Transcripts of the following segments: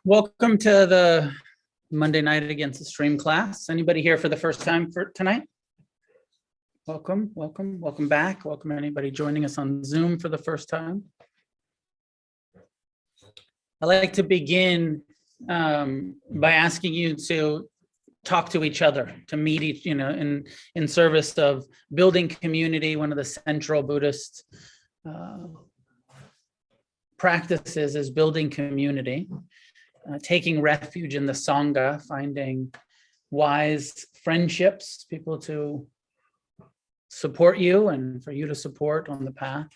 Welcome to the Monday Night Against the Stream class. Anybody here for the first time for tonight? Welcome back. Welcome anybody joining us on Zoom for the first time. I'd like to begin by asking you to talk to each other, to meet each, in service of building community. One of the central Buddhist practices is building community. Taking refuge in the Sangha, finding wise friendships, people to support you and for you to support on the path.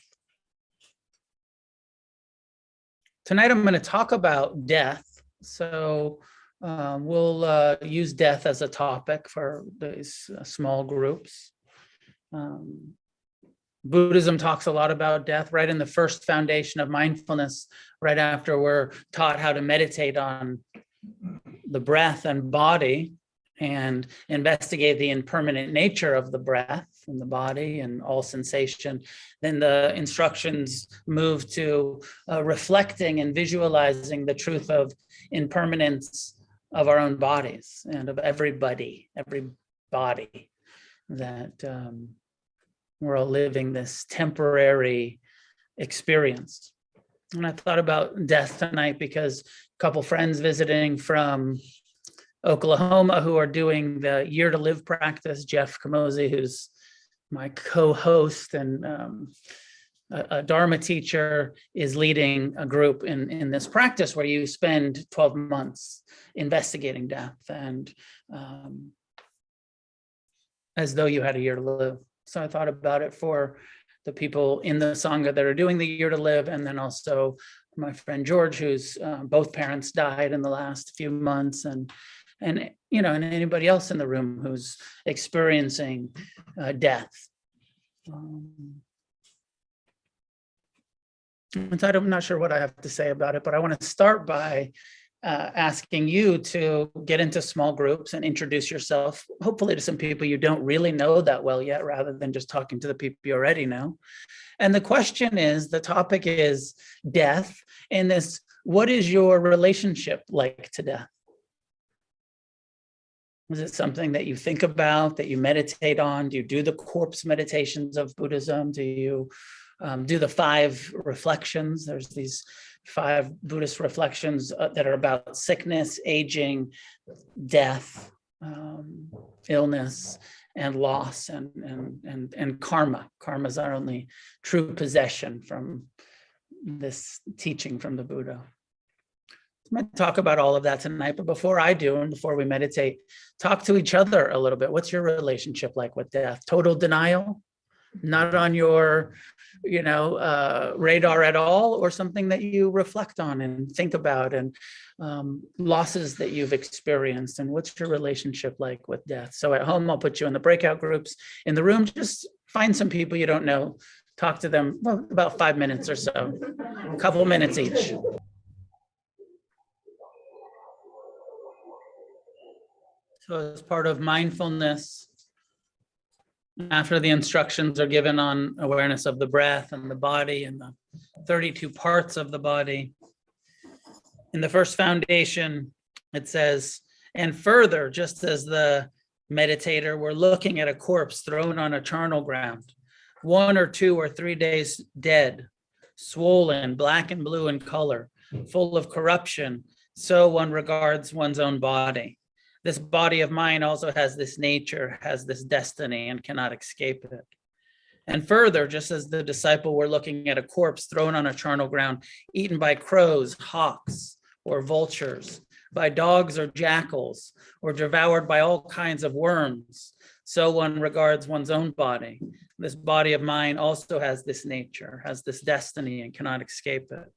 Tonight I'm going to talk about death. So we'll use death as a topic for these small groups. Buddhism talks a lot about death right in the first foundation of mindfulness, right after we're taught how to meditate on the breath and body and investigate the impermanent nature of the breath and the body and all sensation. Then the instructions move to reflecting and visualizing the truth of impermanence of our own bodies and of every body, that we're all living this temporary experience. And I thought about death tonight because a couple friends visiting from Oklahoma who are doing the Year to Live practice, Jeff Kamosi, who's my co-host and a Dharma teacher, is leading a group in this practice where you spend 12 months investigating death and as though you had a year to live. So I thought about it for the people in the Sangha that are doing the Year to Live, and then also my friend George, whose both parents died in the last few months, and anybody else in the room who's experiencing death. And so I'm not sure what I have to say about it, but I want to start by asking you to get into small groups and introduce yourself, hopefully to some people you don't really know that well yet, rather than just talking to the people you already know. And the question is, the topic is death. And this, what is your relationship like to death? Is it something that you think about, that you meditate on? Do you do the corpse meditations of Buddhism? Do you do the 5 reflections? There's these 5 Buddhist reflections that are about sickness, aging, death, illness, and loss, and karma. Karma is our only true possession from this teaching from the Buddha. I'm going to talk about all of that tonight, but before I do, and before we meditate, talk to each other a little bit. What's your relationship like with death? Total denial? Not on your radar at all, or something that you reflect on and think about, and losses that you've experienced, and what's your relationship like with death? So at home, I'll put you in the breakout groups. In the room, just find some people you don't know, talk to them, about 5 minutes or so, a couple minutes each. So as part of mindfulness, after the instructions are given on awareness of the breath and the body and the 32 parts of the body, in the first foundation, it says, and further, just as the meditator were looking at a corpse thrown on a charnel ground, 1 or 2 or 3 days dead, swollen, black and blue in color, full of corruption, so one regards one's own body. This body of mine also has this nature, has this destiny, and cannot escape it. And further, just as the disciple were looking at a corpse thrown on a charnel ground, eaten by crows, hawks, or vultures, by dogs or jackals, or devoured by all kinds of worms, so one regards one's own body. This body of mine also has this nature, has this destiny, and cannot escape it.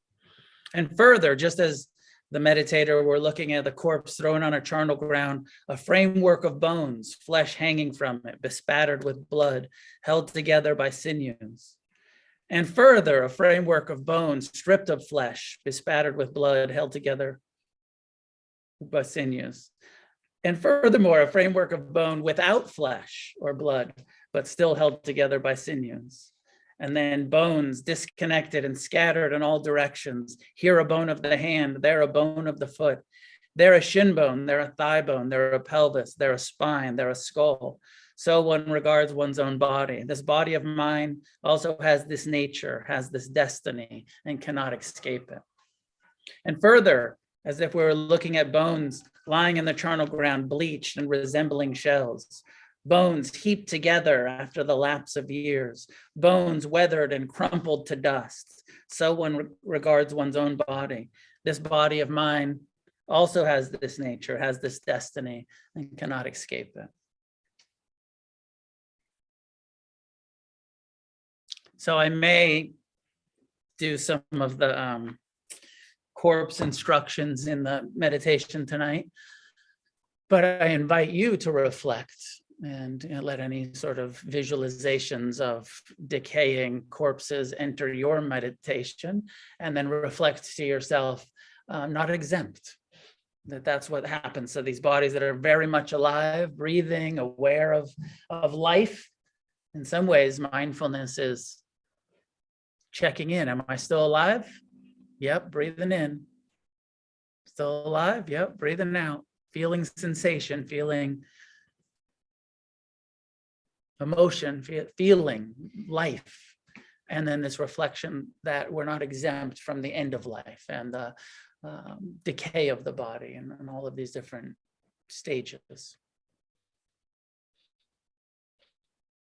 And further, just as the meditator were looking at the corpse thrown on a charnel ground, a framework of bones, flesh hanging from it, bespattered with blood, held together by sinews. And further, a framework of bones, stripped of flesh, bespattered with blood, held together by sinews. And furthermore, a framework of bone without flesh or blood, but still held together by sinews. And then bones disconnected and scattered in all directions. Here a bone of the hand, there a bone of the foot. There a shin bone, there a thigh bone, there a pelvis, there a spine, there a skull. So one regards one's own body. This body of mine also has this nature, has this destiny, and cannot escape it. And further, as if we were looking at bones lying in the charnel ground, bleached and resembling shells. Bones heaped together after the lapse of years, bones weathered and crumpled to dust. So one regards one's own body. This body of mine also has this nature, has this destiny, and cannot escape it. So I may do some of the corpse instructions in the meditation tonight, but I invite you to reflect and let any sort of visualizations of decaying corpses enter your meditation, and then reflect to yourself, not exempt. That's what happens. So these bodies that are very much alive, breathing, aware of life. In some ways, mindfulness is checking in. Am I still alive? Yep, breathing in. Still alive? Yep, breathing out. Feeling sensation, feeling emotion, feeling life. And then this reflection that we're not exempt from the end of life and the decay of the body and all of these different stages.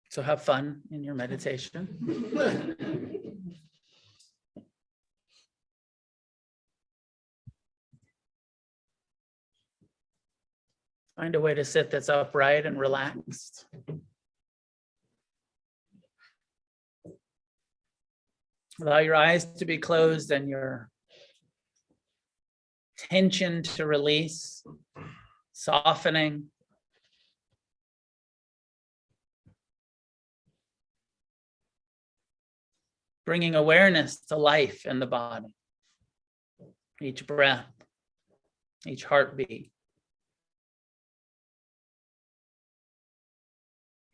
So have fun in your meditation. Find a way to sit that's upright and relaxed. Allow your eyes to be closed and your tension to release, softening. Bringing awareness to life in the body. Each breath, each heartbeat.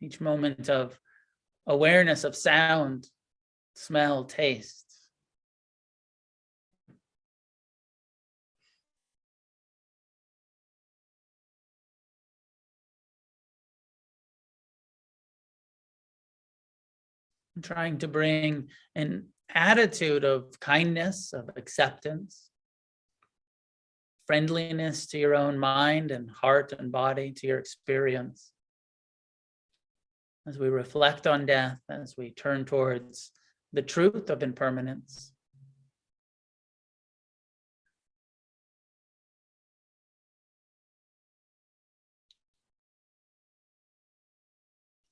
Each moment of awareness of sound, smell, taste. I'm trying to bring an attitude of kindness, of acceptance, friendliness to your own mind and heart and body, to your experience. As we reflect on death, as we turn towards the truth of impermanence.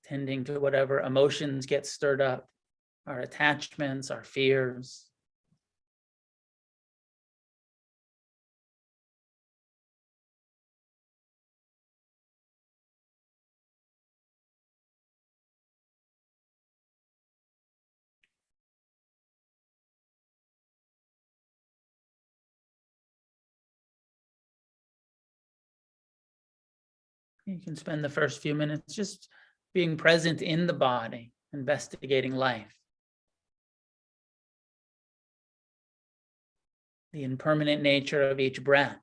Tending to whatever emotions get stirred up, our attachments, our fears. You can spend the first few minutes just being present in the body, investigating life. The impermanent nature of each breath.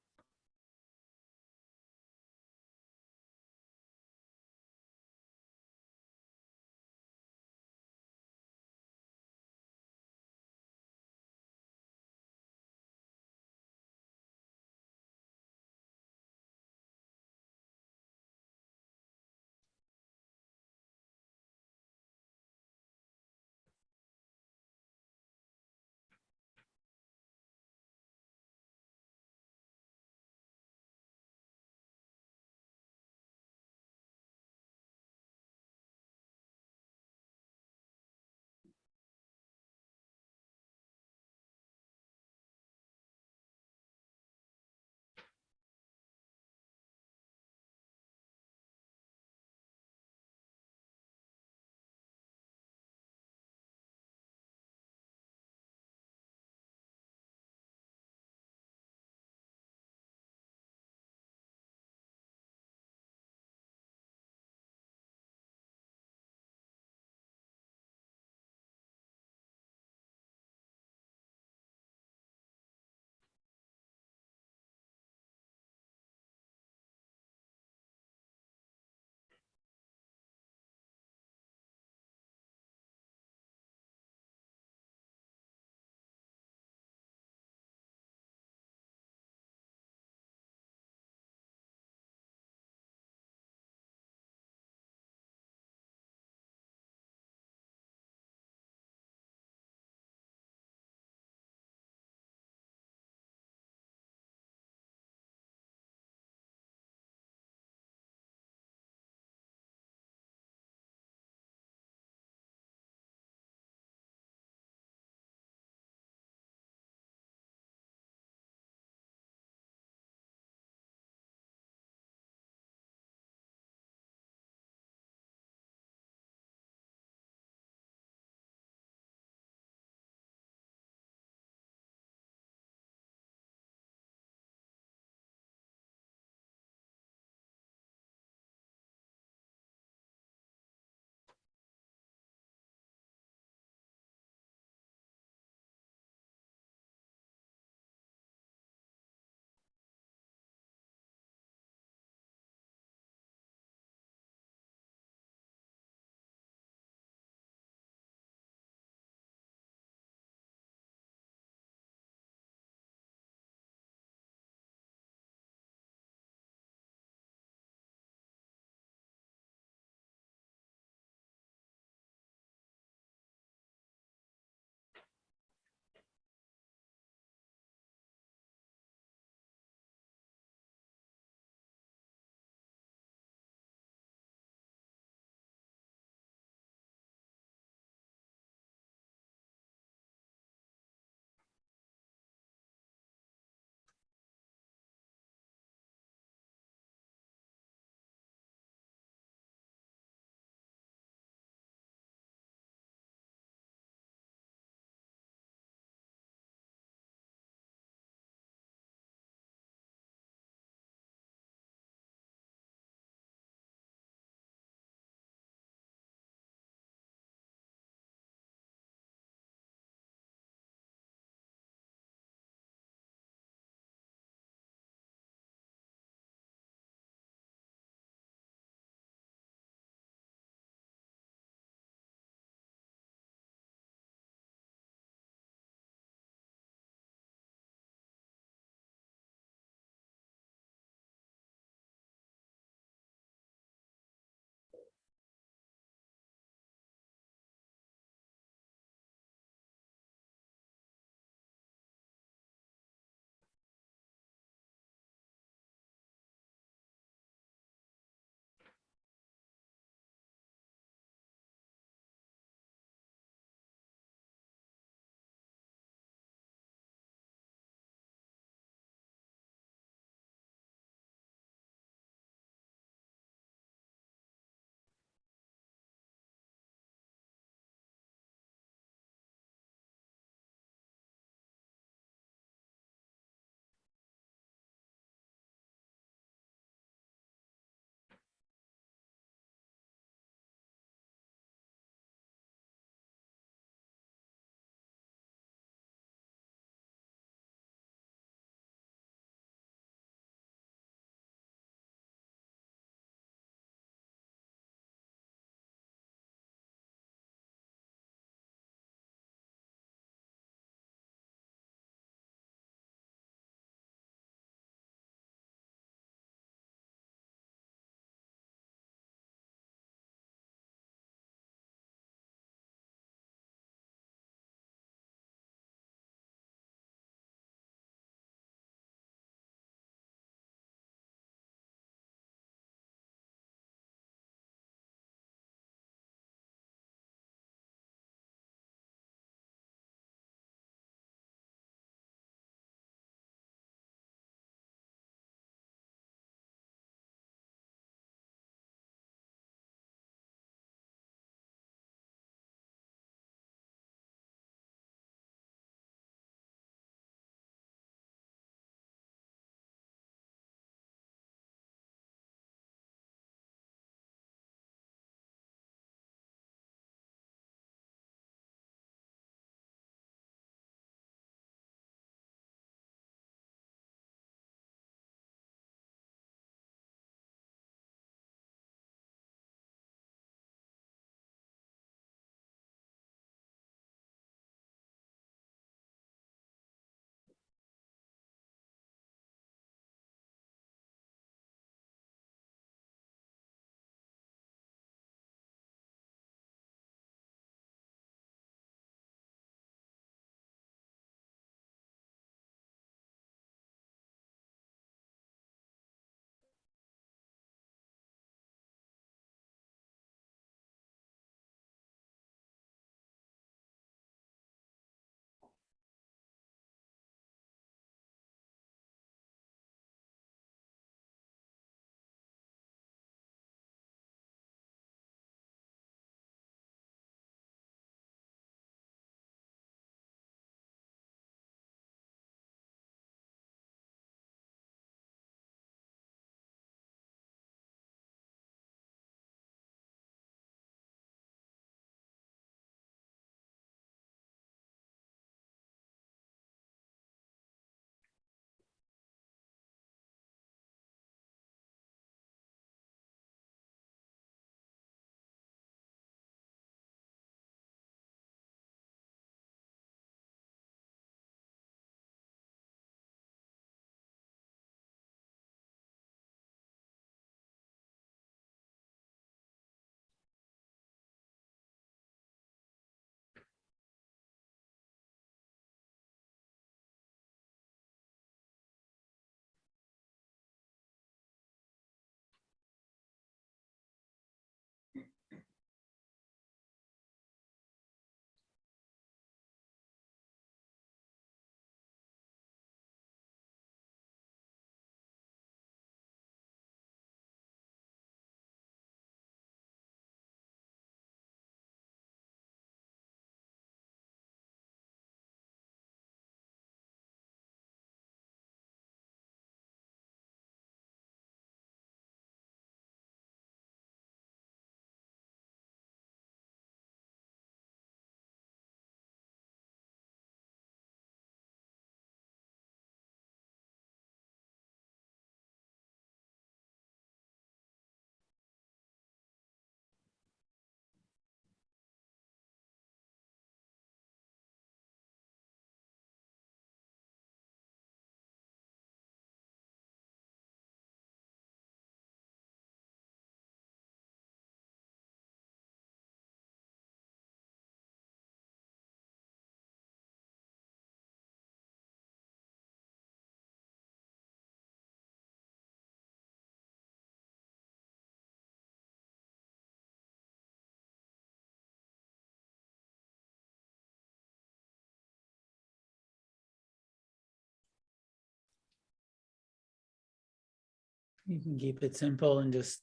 You can keep it simple and just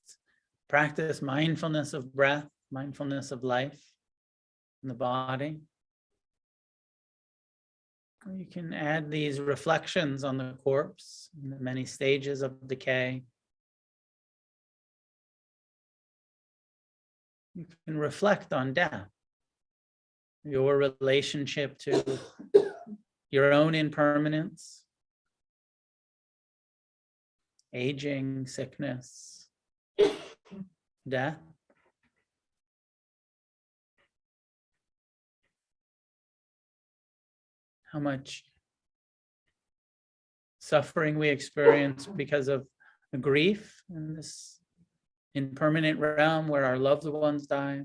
practice mindfulness of breath, mindfulness of life in the body. Or you can add these reflections on the corpse and the many stages of decay. You can reflect on death, your relationship to your own impermanence, aging, sickness, death. How much suffering we experience because of the grief in this impermanent realm where our loved ones die.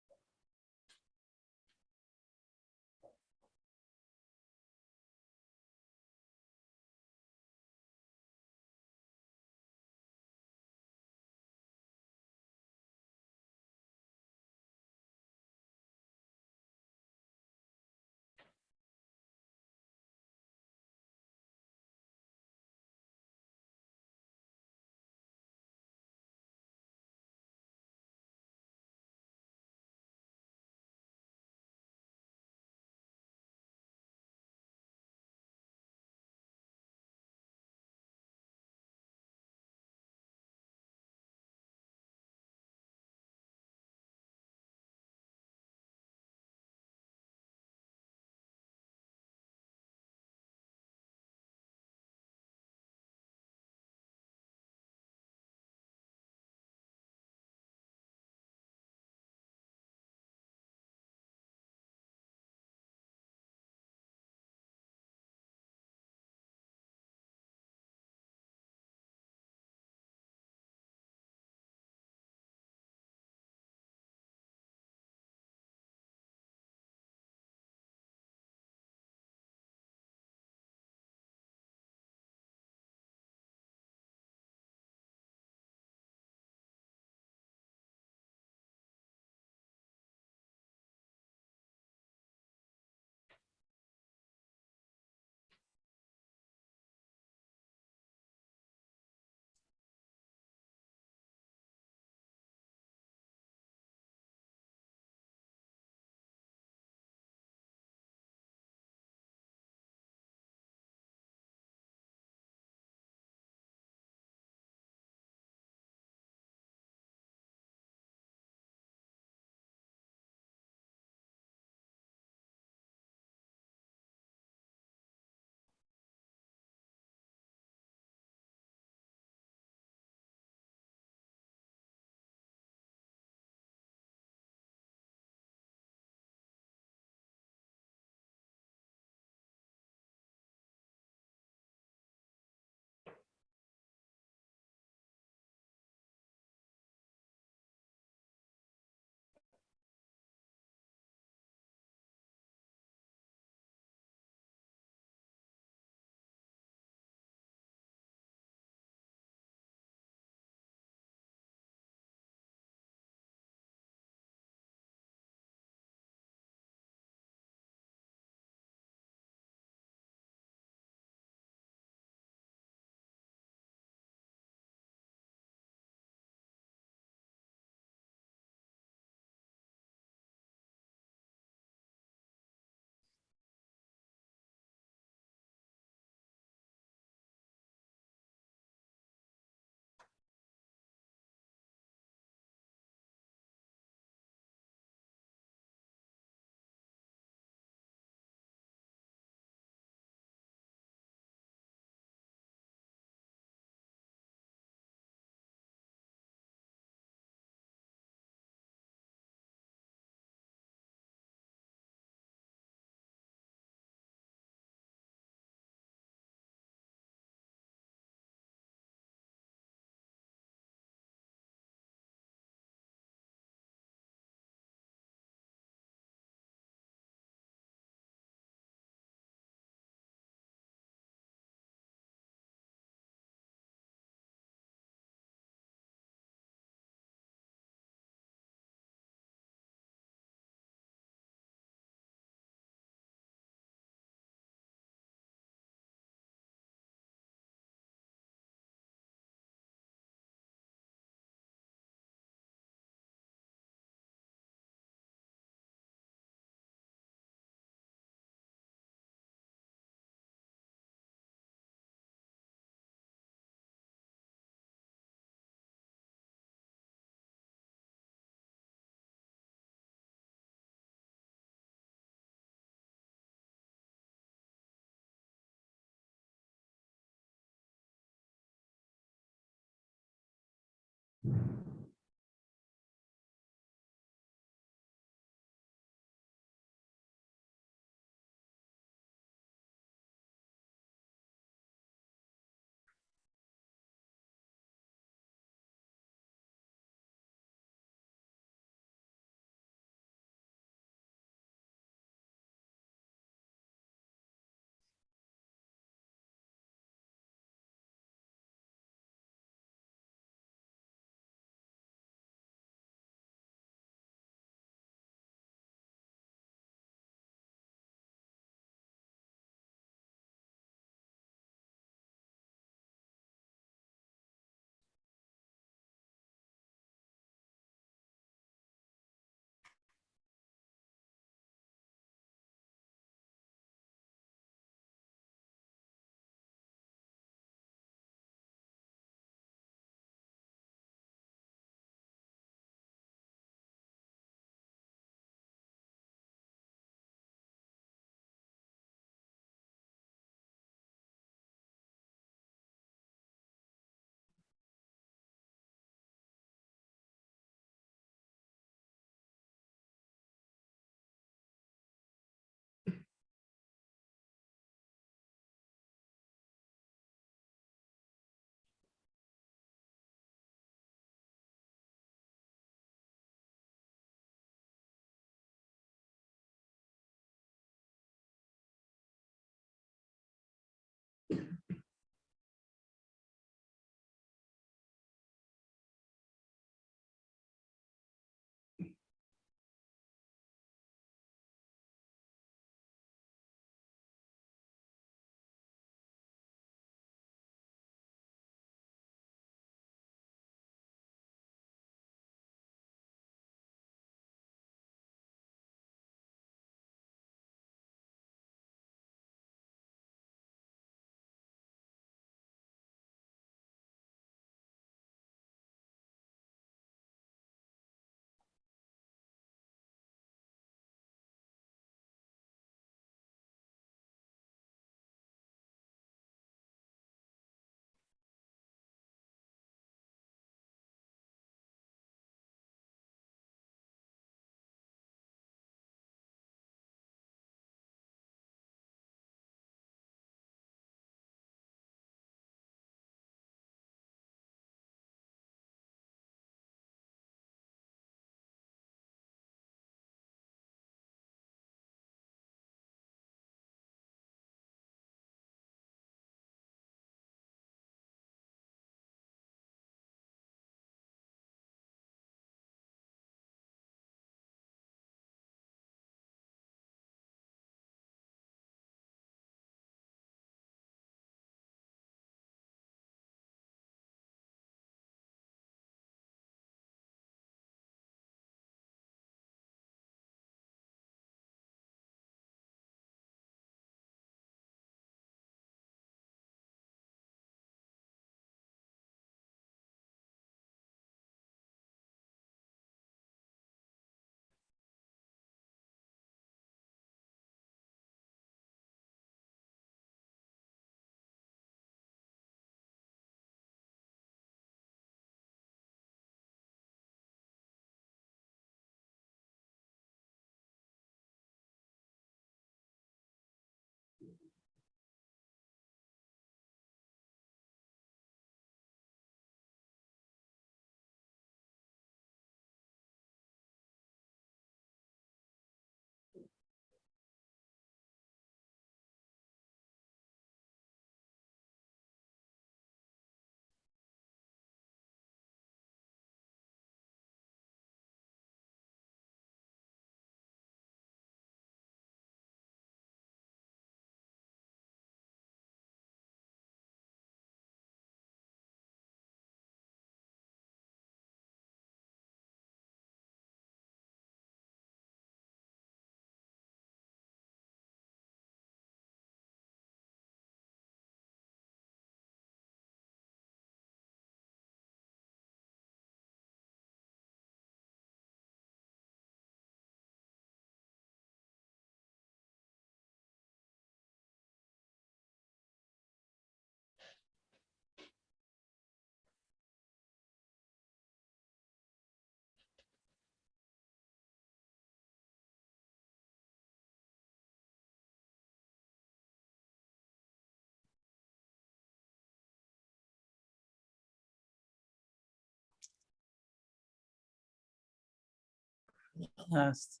last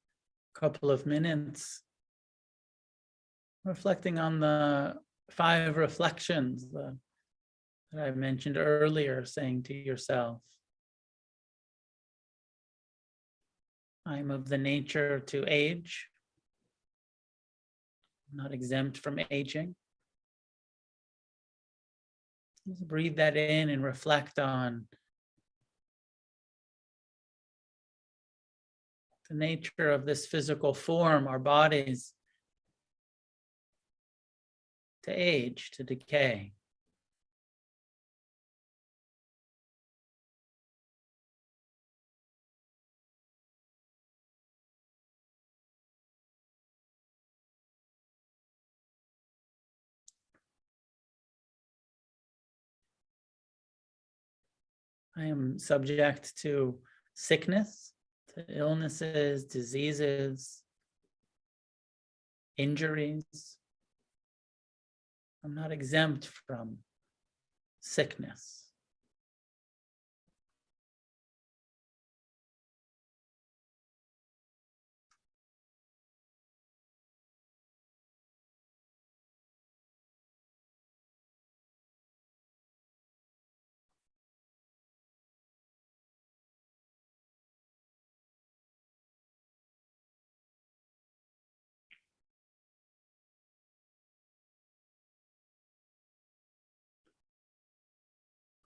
couple of minutes, reflecting on the 5 reflections that I mentioned earlier, saying to yourself, I'm of the nature to age, I'm not exempt from aging. Just breathe that in and reflect on the nature of this physical form, our bodies, to age, to decay. I am subject to sickness, to illnesses, diseases, injuries. I'm not exempt from sickness.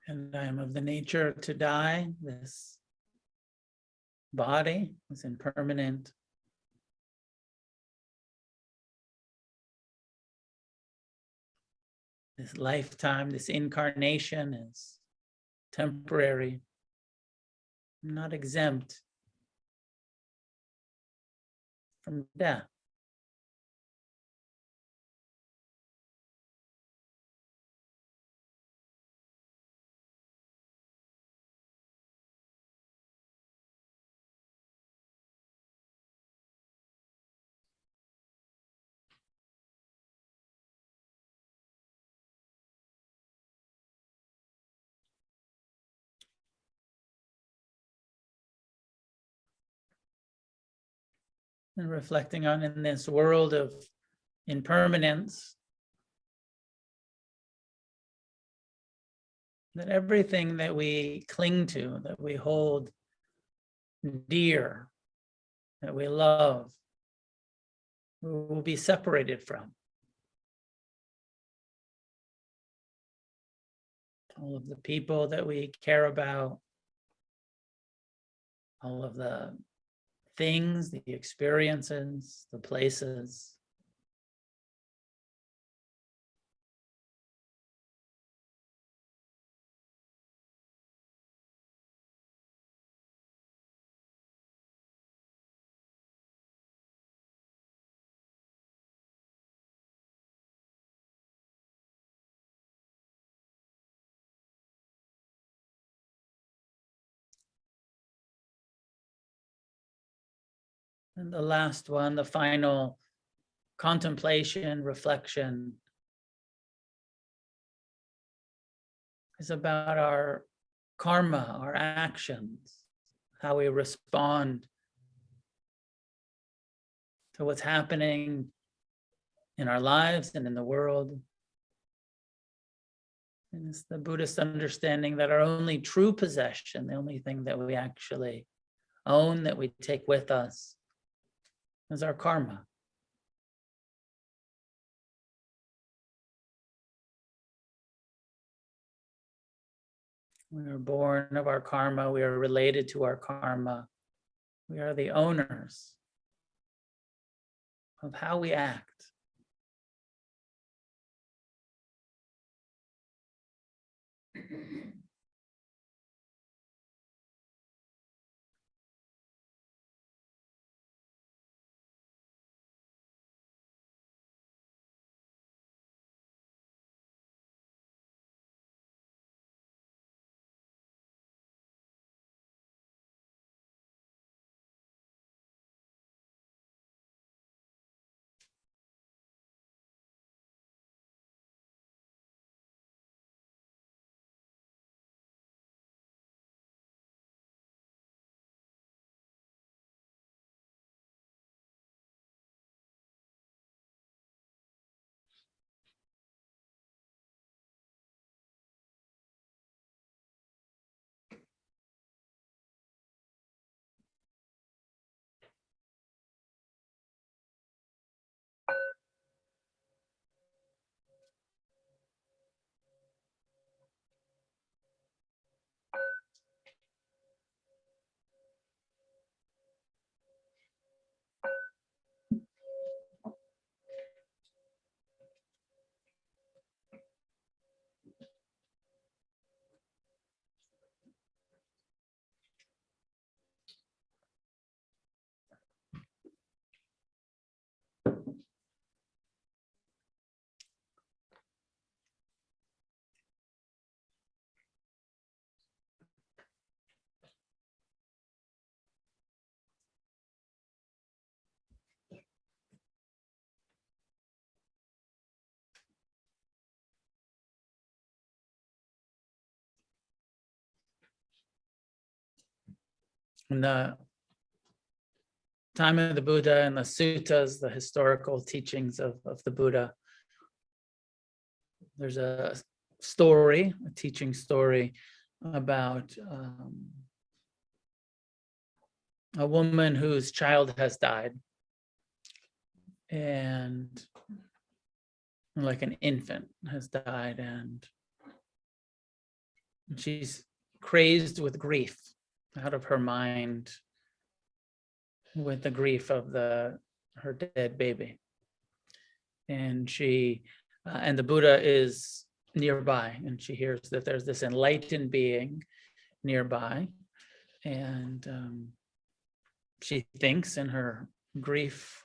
And I am of the nature to die. This body is impermanent. This lifetime, this incarnation is temporary. I'm not exempt from death. And reflecting on in this world of impermanence, that everything that we cling to, that we hold dear, that we love, we will be separated from. All of the people that we care about, all of the things, the experiences, the places. And the last one, the final contemplation, reflection, is about our karma, our actions, how we respond to what's happening in our lives and in the world. And it's the Buddhist understanding that our only true possession, the only thing that we actually own, that we take with us, is our karma. We are born of our karma. We are related to our karma. We are the owners of how we act. In the time of the Buddha and the suttas, the historical teachings of the Buddha, there's a story, a teaching story about a woman whose child has died, and like an infant has died, and she's crazed with grief, out of her mind with the grief of her dead baby. And and the Buddha is nearby, and she hears that there's this enlightened being nearby, and she thinks in her grief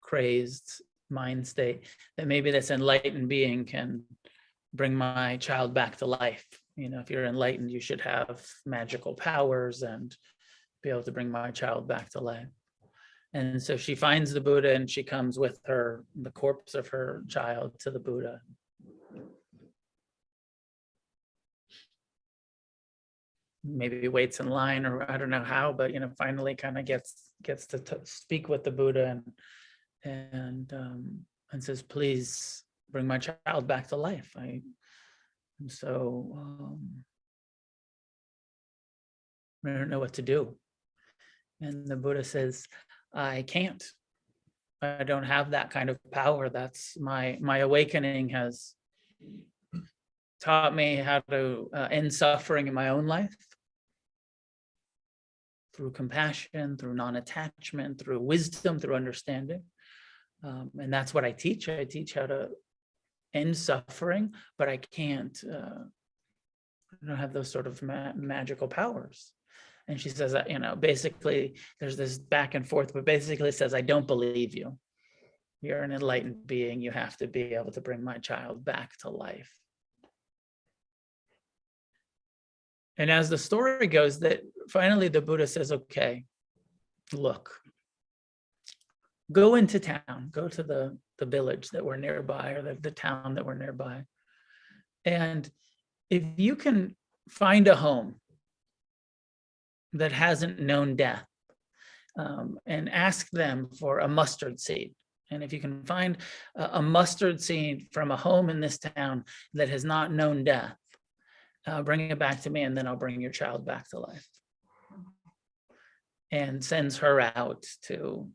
crazed mind state that maybe this enlightened being can bring my child back to life. If you're enlightened, you should have magical powers and be able to bring my child back to life. And so she finds the Buddha, and she comes with the corpse of her child to the Buddha. Maybe waits in line, or I don't know how, but finally kind of gets to speak with the Buddha, and says, "Please bring my child back to life. I don't know what to do." And the Buddha says, "I can't. I don't have that kind of power. That's my awakening has taught me how to end suffering in my own life through compassion, through non-attachment, through wisdom, through understanding. And that's what I teach. I teach how to end suffering, but I can't, I don't have those sort of magical powers." And she says that, basically there's this back and forth, but basically it says, "I don't believe you. You're an enlightened being. You have to be able to bring my child back to life." And as the story goes, that finally the Buddha says, "Okay, look, go into town, go to the village that we're nearby, or the town that we're nearby. And if you can find a home that hasn't known death, and ask them for a mustard seed. And if you can find a mustard seed from a home in this town that has not known death, bring it back to me, and then I'll bring your child back to life." And sends her out to,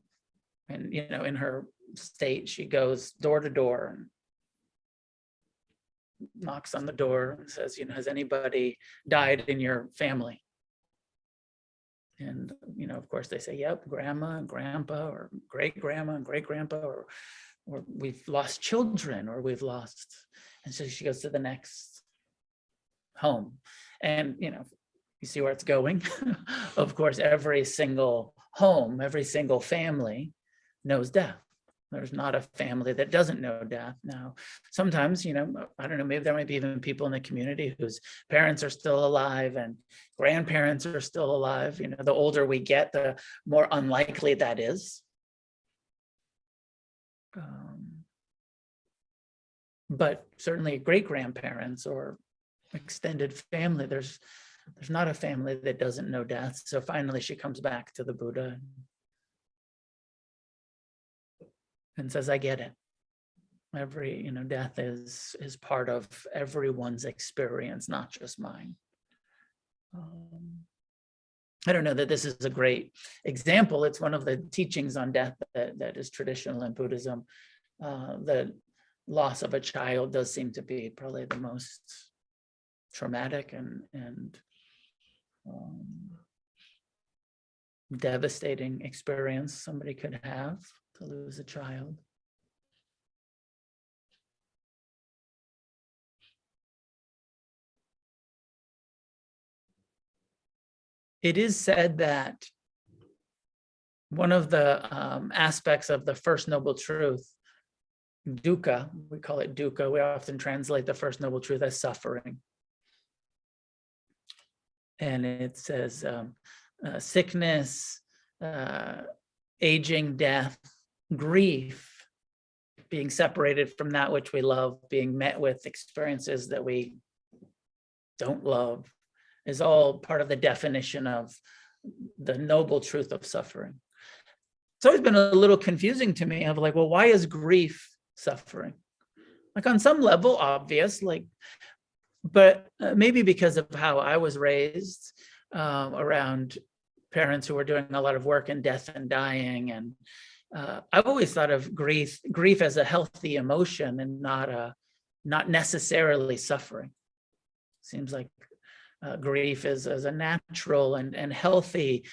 and in her state, she goes door to door and knocks on the door and says, "Has anybody died in your family?" And, of course they say, "Yep, grandma and grandpa, or great grandma and great grandpa, or we've lost children, or we've lost." And so she goes to the next home, and, you see where it's going. Of course, every single home, every single family knows death. There's not a family that doesn't know death. Now, sometimes, I don't know, maybe there might be even people in the community whose parents are still alive and grandparents are still alive. The older we get, the more unlikely that is. But certainly great grandparents or extended family, there's not a family that doesn't know death. So finally she comes back to the Buddha and says, "I get it. Every, death is part of everyone's experience, not just mine." I don't know that this is a great example. It's one of the teachings on death that is traditional in Buddhism. The loss of a child does seem to be probably the most traumatic and devastating experience somebody could have, to lose a child. It is said that one of the aspects of the First Noble Truth, dukkha, we call it dukkha, we often translate the First Noble Truth as suffering. And it says sickness, aging, death, grief, being separated from that which we love, being met with experiences that we don't love, is all part of the definition of the noble truth of suffering. It's always been a little confusing to me of like, well, why is grief suffering? Like on some level, obvious, like, but maybe because of how I was raised around parents who were doing a lot of work in death and dying. And I've always thought of grief as a healthy emotion and not necessarily suffering. Seems like grief is as a natural and healthy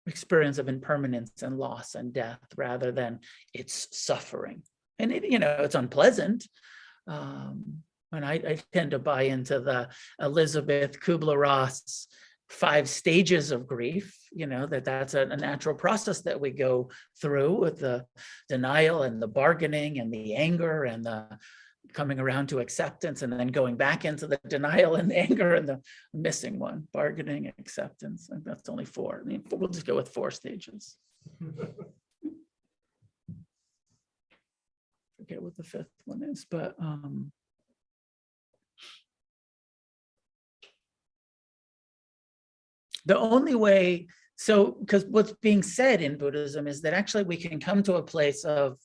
experience of impermanence and loss and death, rather than it's suffering. And it's unpleasant. And I tend to buy into the Elizabeth Kubler-Ross 5 stages of grief, that's a natural process that we go through with the denial and the bargaining and the anger and the coming around to acceptance, and then going back into the denial and the anger and the missing one, bargaining, acceptance. And that's only 4. I mean, we'll just go with 4 stages. Forget what the 5th one is, but the only way, because what's being said in Buddhism is that actually we can come to a place of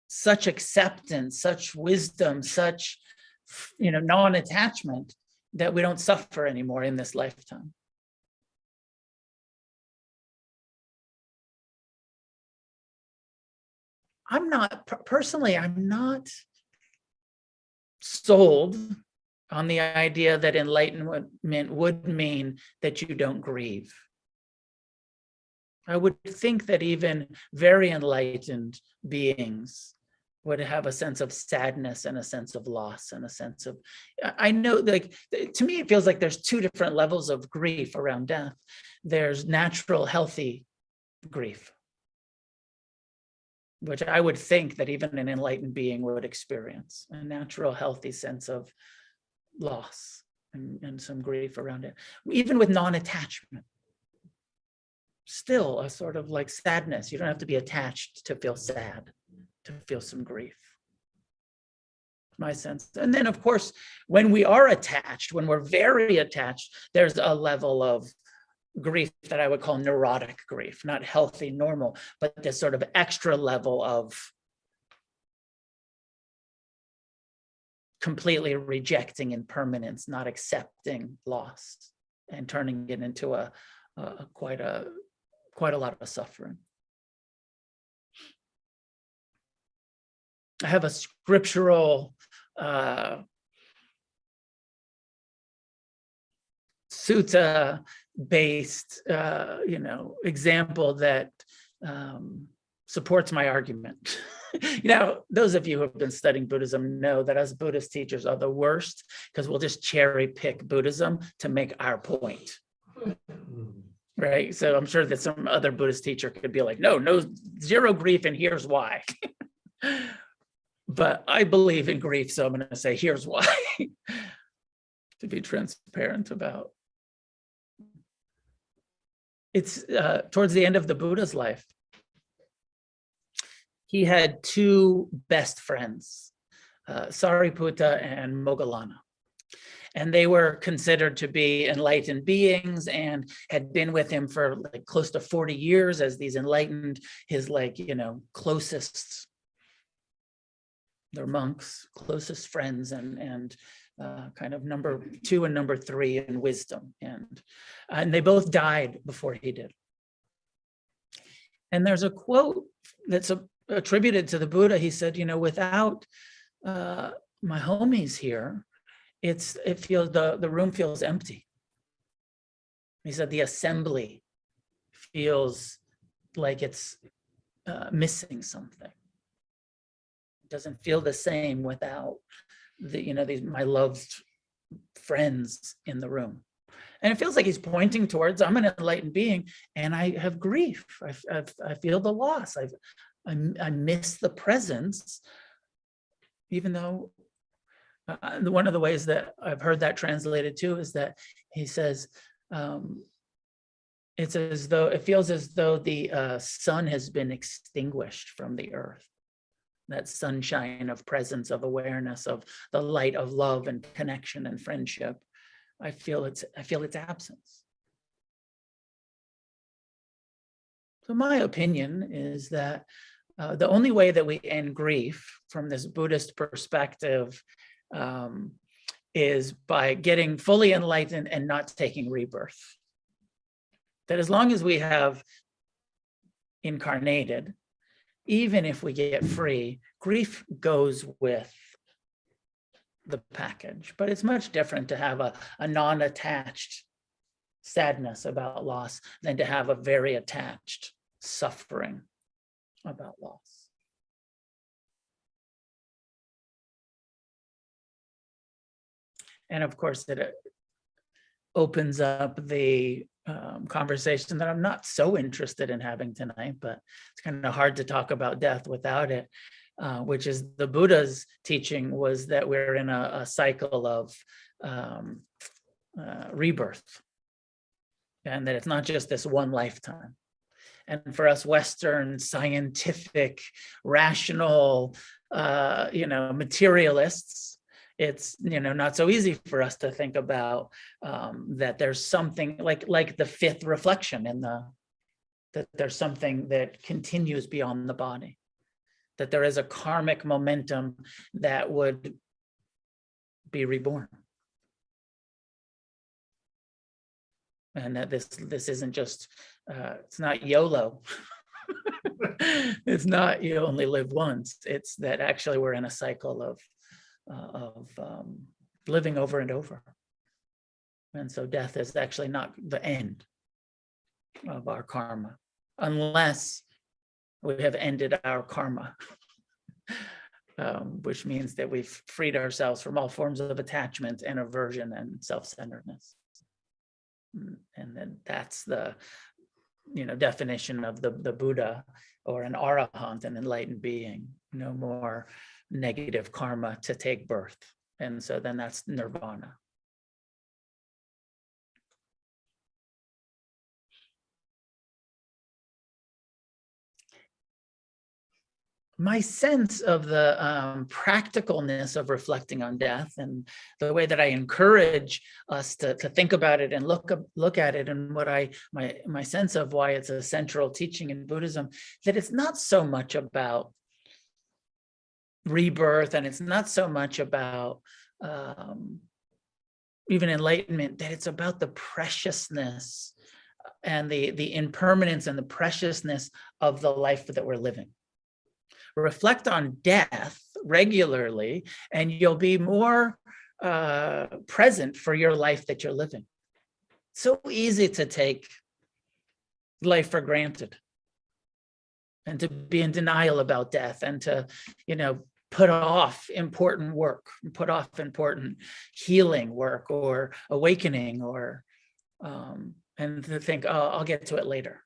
such acceptance, such wisdom, such non-attachment, that we don't suffer anymore in this lifetime. I'm not sold on the idea that enlightenment would mean that you don't grieve. I would think that even very enlightened beings would have a sense of sadness and a sense of loss and a sense of, I know, like, to me, it feels like there's 2 different levels of grief around death. There's natural, healthy grief, which I would think that even an enlightened being would experience, a natural, healthy sense of loss and some grief around it, even with non-attachment. Still a sort of like sadness. You don't have to be attached to feel sad, to feel some grief. My sense. And then, of course, when we are attached, when we're very attached, there's a level of grief that I would call neurotic grief, not healthy, normal, but this sort of extra level of completely rejecting impermanence, not accepting loss, and turning it into quite a lot of suffering. I have a scriptural sutta-based, example that supports my argument. Those of you who have been studying Buddhism know that us Buddhist teachers are the worst, because we'll just cherry pick Buddhism to make our point. Right? So I'm sure that some other Buddhist teacher could be like, no, zero grief, and here's why. But I believe in grief, so I'm going to say, here's why, to be transparent about. It's towards the end of the Buddha's life. He had 2 best friends, Sariputta and Moggallana. And they were considered to be enlightened beings and had been with him for like close to 40 years as these enlightened, his closest, they're monks, closest friends, and kind of number 2 and number 3 in wisdom. And they both died before he did. And there's a quote that's attributed to the Buddha. He said, without my homies here, the room feels empty. He said the assembly feels like it's missing something. It doesn't feel the same without these my loved friends in the room. And it feels like he's pointing towards, I'm an enlightened being and I have grief. I feel the loss. I miss the presence, even though one of the ways that I've heard that translated too is that he says, it feels as though the sun has been extinguished from the earth. That sunshine of presence, of awareness, of the light of love and connection and friendship. I feel its absence. So my opinion is that the only way that we end grief from this Buddhist perspective is by getting fully enlightened and not taking rebirth. That as long as we have incarnated, even if we get free, grief goes with the package. But it's much different to have a non-attached sadness about loss than to have a very attached suffering about loss. And of course, it opens up the conversation that I'm not so interested in having tonight, but it's kind of hard to talk about death without it, which is the Buddha's teaching was that we're in a cycle of rebirth, and that it's not just this one lifetime. And for us Western scientific, rational, materialists, it's not so easy for us to think about that there's something like the fifth reflection in that there's something that continues beyond the body, that there is a karmic momentum that would be reborn, and that this isn't just it's not YOLO. It's not you only live once. It's that actually we're in a cycle of living over and over. And so death is actually not the end of our karma, unless we have ended our karma, which means that we've freed ourselves from all forms of attachment and aversion and self-centeredness. And then that's the definition of the Buddha or an arahant, an enlightened being. No more negative karma to take birth. And so then that's nirvana. My sense of the practicalness of reflecting on death, and the way that I encourage us to think about it and look at it, and what my sense of why it's a central teaching in Buddhism, that it's not so much about rebirth, and it's not so much about even enlightenment, that it's about the preciousness and the impermanence and the preciousness of the life that we're living. Reflect on death regularly, and you'll be more present for your life that you're living. So easy to take life for granted, and to be in denial about death, and to, put off important work, put off important healing work or awakening, or and to think, oh, I'll get to it later.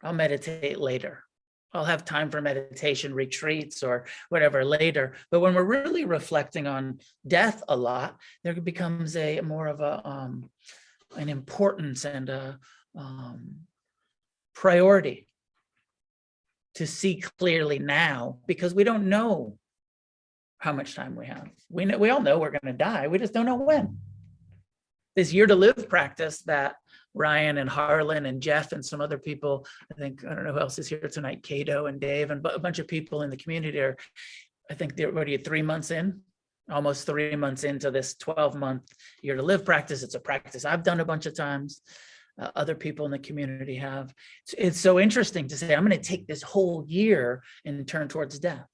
I'll meditate later. I'll have time for meditation retreats or whatever later. But when we're really reflecting on death a lot, there becomes a more of an importance and a priority to see clearly now, because we don't know how much time we have. We all know we're going to die. We just don't know when. This year to live practice that Ryan and Harlan and Jeff and some other people, I don't know who else is here tonight, Cato and Dave, and a bunch of people in the community are, I think they're already 3 months in, almost 3 months into this 12-month year to live practice. It's a practice I've done a bunch of times. Other people in the community have. It's so interesting to say, I'm going to take this whole year and turn towards death.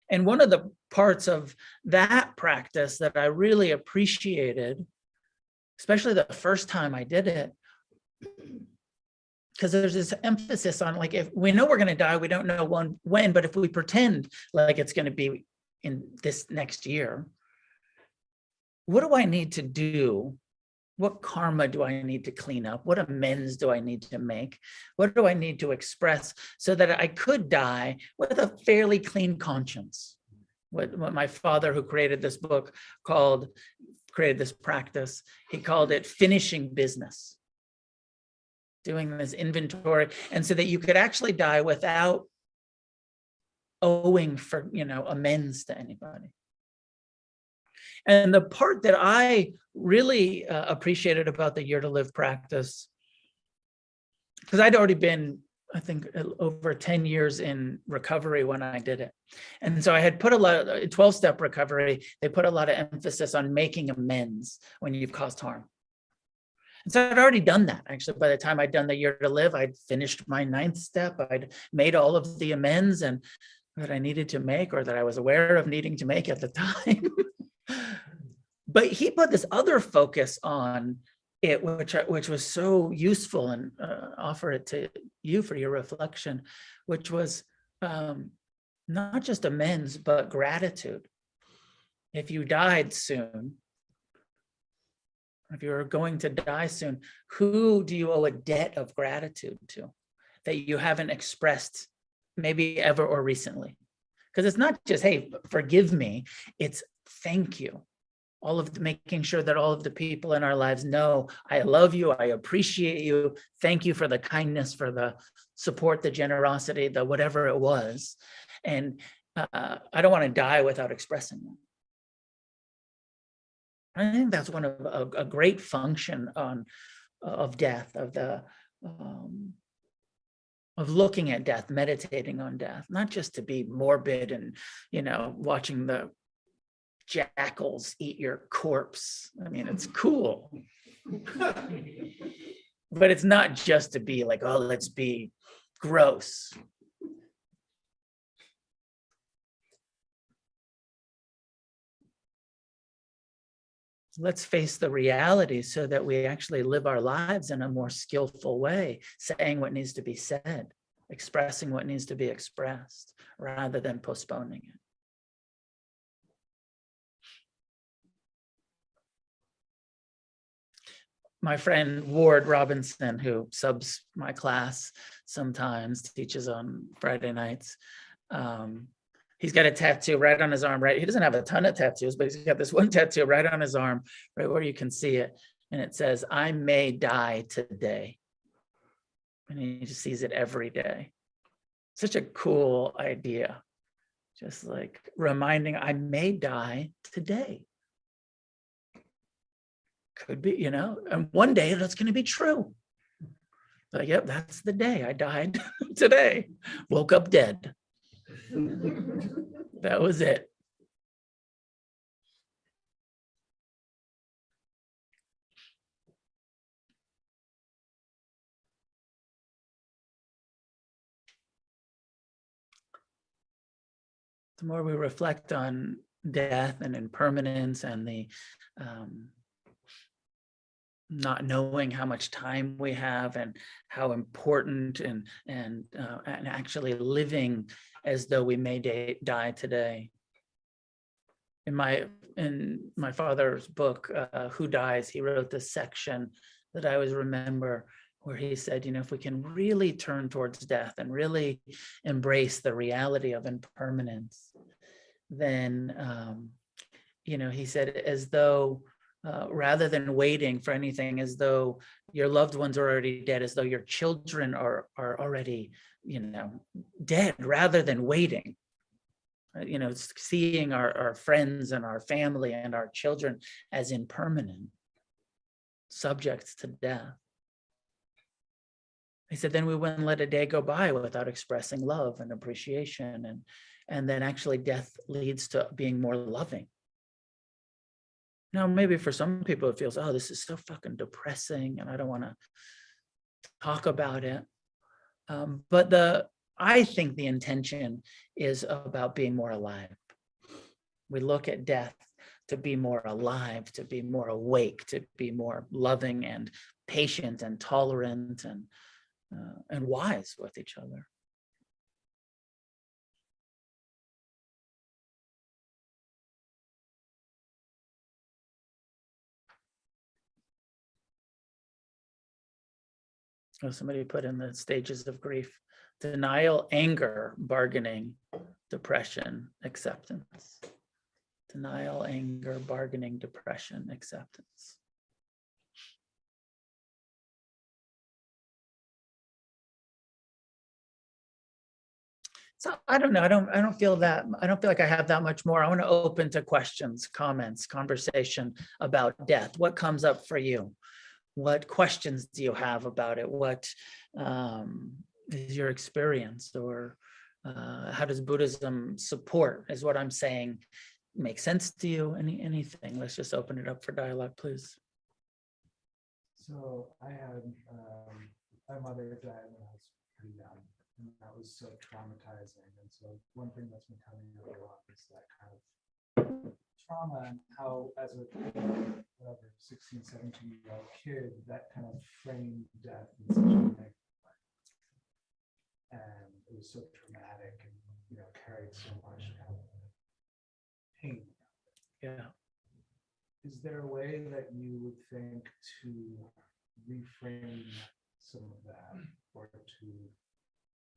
And one of the parts of that practice that I really appreciated, especially the first time I did it, because there's this emphasis on, like, if we know we're going to die, we don't know when, but if we pretend like it's going to be in this next year, what do I need to do? What karma do I need to clean up? What amends do I need to make? What do I need to express so that I could die with a fairly clean conscience? What my father, who created this book, created this practice, he called it finishing business. Doing this inventory, and so that you could actually die without owing for, amends to anybody. And the part that I really appreciated about the year to live practice because I'd already been, I think, over 10 years in recovery when I did it. And so I had put a lot of 12-step recovery, they put a lot of emphasis on making amends when you've caused harm. And so I'd already done that. Actually, by the time I'd done the year to live, I'd finished my 9th step. I'd made all of the amends and that I needed to make, or that I was aware of needing to make at the time. But he put this other focus on it, which was so useful, and offer it to you for your reflection, which was not just amends, but gratitude. If you died soon, if you're going to die soon, who do you owe a debt of gratitude to that you haven't expressed maybe ever or recently? Because it's not just, hey, forgive me, it's thank you. All of making sure that all of the people in our lives know, I love you, I appreciate you, thank you for the kindness, for the support, the generosity, the whatever it was. And I don't want to die without expressing that. I think that's one of a great function of death, of looking at death, meditating on death, not just to be morbid and, watching the jackals eat your corpse. I mean, it's cool. But it's not just to be like, oh, let's be gross. Let's face the reality so that we actually live our lives in a more skillful way, saying what needs to be said, expressing what needs to be expressed, rather than postponing it. My friend Ward Robinson, who subs my class sometimes, teaches on Friday nights, he's got a tattoo right on his arm, right? He doesn't have a ton of tattoos, but he's got this one tattoo right on his arm, right where you can see it. And it says, I may die today. And he just sees it every day. Such a cool idea. Just like reminding, I may die today. Could be, and one day that's going to be true. But yep, that's the day I died today. Woke up dead. That was it. The more we reflect on death and impermanence and the not knowing how much time we have and how important and actually living as though we may die today. In my father's book, Who Dies, he wrote this section that I always remember where he said, if we can really turn towards death and really embrace the reality of impermanence, then, he said, as though rather than waiting for anything, as though your loved ones are already dead, as though your children are already, dead, rather than waiting. Seeing our friends and our family and our children as impermanent, subjects to death. He said, then we wouldn't let a day go by without expressing love and appreciation. And then actually death leads to being more loving. Now, maybe for some people it feels, oh, this is so fucking depressing and I don't want to talk about it. But I think the intention is about being more alive. We look at death to be more alive, to be more awake, to be more loving and patient and tolerant and wise with each other. Oh, somebody put in the stages of grief: denial, anger, bargaining, depression, acceptance. Denial, anger, bargaining, depression, acceptance. So I don't know. I don't feel like I have that much more. I want to open to questions, comments, conversation about death. What comes up for you? What questions do you have about it? What is your experience? Or how does Buddhism support, is what I'm saying, make sense to you? Anything? Let's just open it up for dialogue, please. So I had my mother died when I was pretty young, and that was so traumatizing. And so one thing that's been coming up a lot is that kind of trauma, and how as a whatever 16, 17-year-old kid, that kind of framed death in such a negative way. And it was so traumatic, and carried so much kind of pain. Yeah. Is there a way that you would think to reframe some of that, or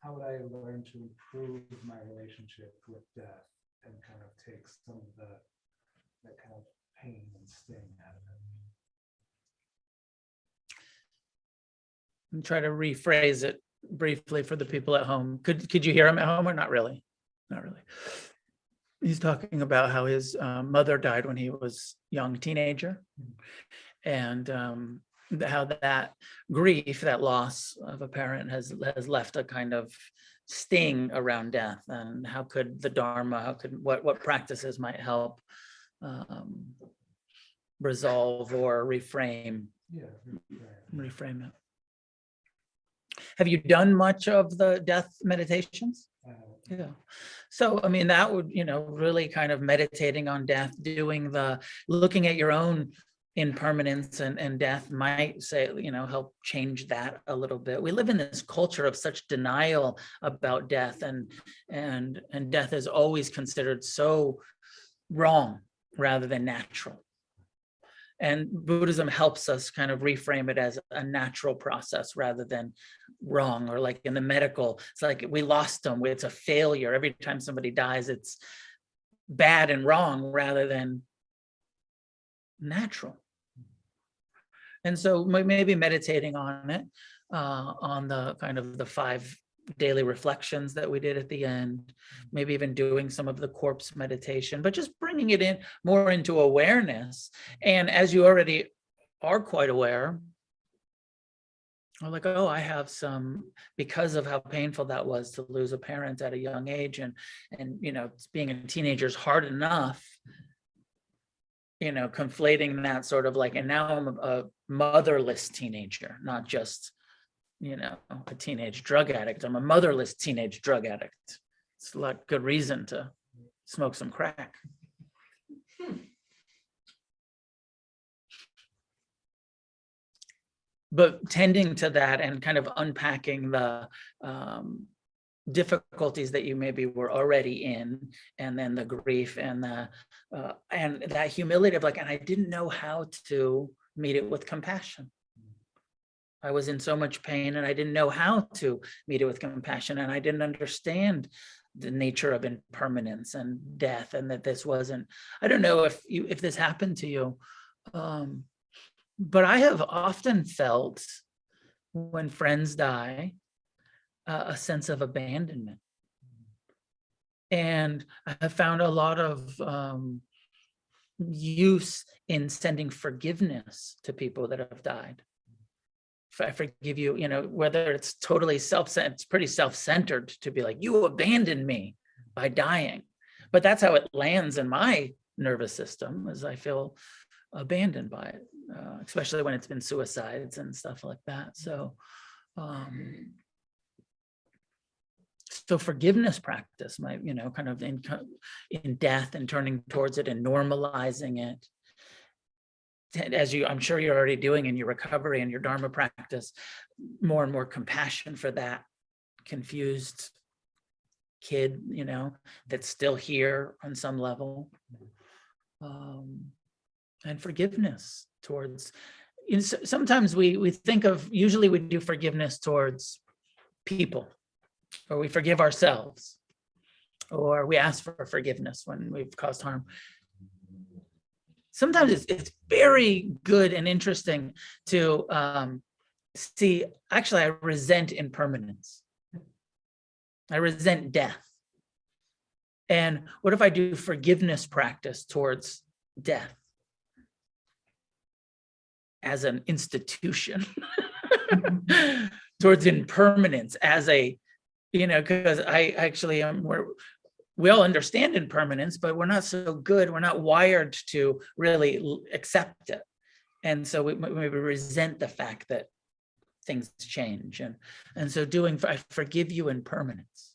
how would I learn to improve my relationship with death and kind of take some of that kind of pain and sting out of it? And try to rephrase it briefly for the people at home. Could you hear him at home, or not really? Not really. He's talking about how his mother died when he was a young teenager, and how that grief, that loss of a parent has left a kind of sting around death, and how could the Dharma, what practices might help resolve or reframe it. Have you done much of the death meditations? Yeah. So, I mean, that would, really kind of meditating on death, looking at your own impermanence and death might say, help change that a little bit. We live in this culture of such denial about death, and death is always considered so wrong rather than natural. And Buddhism helps us kind of reframe it as a natural process rather than wrong, or like in the medical, it's like we lost them, it's a failure. Every time somebody dies, it's bad and wrong rather than natural. And so maybe meditating on it, on the kind of the 5 daily reflections that we did at the end, maybe even doing some of the corpse meditation, but just bringing it in more into awareness. And as you already are quite aware, I'm like, oh, I have some, because of how painful that was to lose a parent at a young age, and being a teenager is hard enough, conflating that sort of like, and now I'm a motherless teenager, not just a teenage drug addict. I'm a motherless teenage drug addict. It's a lot good reason to smoke some crack. But tending to that and kind of unpacking the difficulties that you maybe were already in, and then the grief and and that humility of like, and I didn't know how to meet it with compassion. I was in so much pain, and I didn't know how to meet it with compassion, and I didn't understand the nature of impermanence and death, and that this wasn't, I don't know if this happened to you, but I have often felt when friends die, a sense of abandonment. And I have found a lot of use in sending forgiveness to people that have died. If I forgive you, whether it's totally it's pretty self-centered to be like, you abandoned me by dying. But that's how it lands in my nervous system, as I feel abandoned by it, especially when it's been suicides and stuff like that. So forgiveness practice might, kind of in death and turning towards it and normalizing it. As I'm sure you're already doing in your recovery and your Dharma practice, more and more compassion for that confused kid, that's still here on some level. And forgiveness towards, sometimes we think of, usually we do forgiveness towards people, or we forgive ourselves, or we ask for forgiveness when we've caused harm. Sometimes it's very good and interesting to see, actually, I resent impermanence. I resent death. And what if I do forgiveness practice towards death? as an institution towards impermanence as a, because I actually am, we all understand impermanence, but we're not so good. We're not wired to really accept it. And so we resent the fact that things change. And so I forgive you impermanence.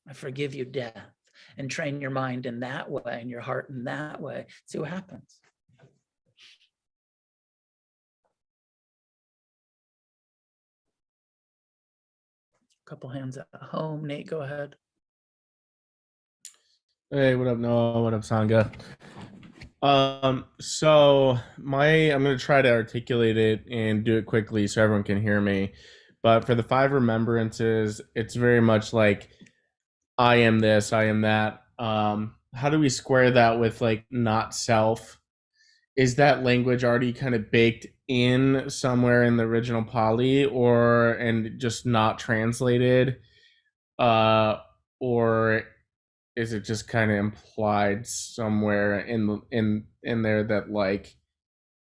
I forgive you death, and train your mind in that way and your heart in that way. See what happens. Couple hands at home. Nate, go ahead. Hey, what up, Noah? What up, Sangha? So I'm gonna try to articulate it and do it quickly so everyone can hear me. But for the 5 remembrances, it's very much like I am this, I am that. How do we square that with like not self? Is that language already kind of baked in somewhere in the original Pali, and just not translated? Or is it just kind of implied somewhere in there that like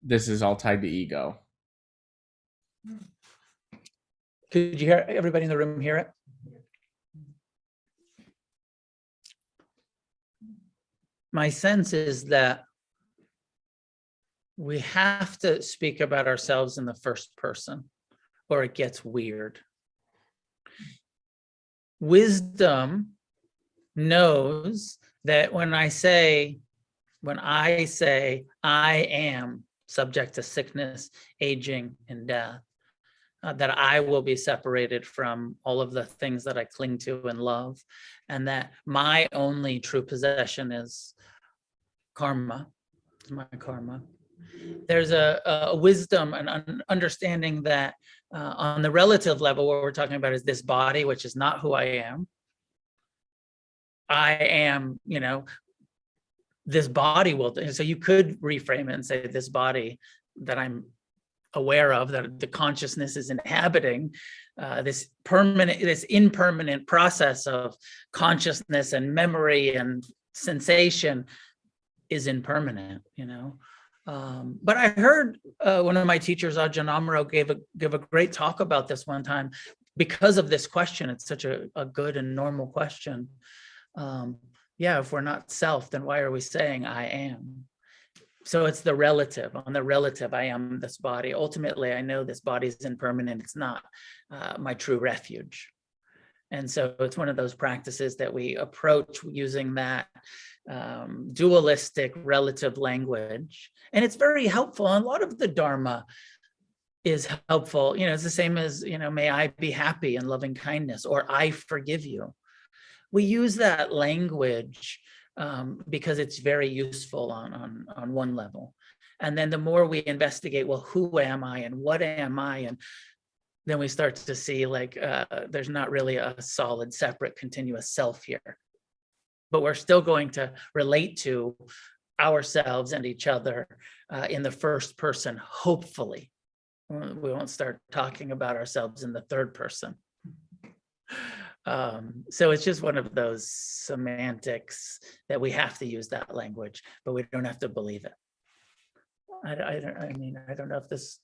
this is all tied to ego? Could you hear everybody in the room hear it? My sense is that we have to speak about ourselves in the first person, or it gets weird. Wisdom knows that when I say I am subject to sickness, aging, and death, that I will be separated from all of the things that I cling to and love, and that my only true possession is karma, is my karma. There's a wisdom and an understanding that on the relative level, what we're talking about is this body, which is not who I am. I am, this body will, so you could reframe it and say this body that I'm aware of, that the consciousness is inhabiting, this impermanent process of consciousness and memory and sensation is impermanent, But I heard one of my teachers, Ajahn Amaro, give a great talk about this one time because of this question. It's such a good and normal question. If we're not self, then why are we saying I am? So it's the relative. On the relative, I am this body. Ultimately, I know this body is impermanent. It's not my true refuge. And so it's one of those practices that we approach using that dualistic relative language. And it's very helpful. And a lot of the Dharma is helpful. It's the same as, may I be happy and loving kindness, or I forgive you. We use that language because it's very useful on one level. And then the more we investigate, well, who am I and what am I? And then we start to see like there's not really a solid, separate, continuous self here. But we're still going to relate to ourselves and each other in the first person, hopefully. We won't start talking about ourselves in the third person. So it's just one of those semantics that we have to use that language, but we don't have to believe it. I don't know if this,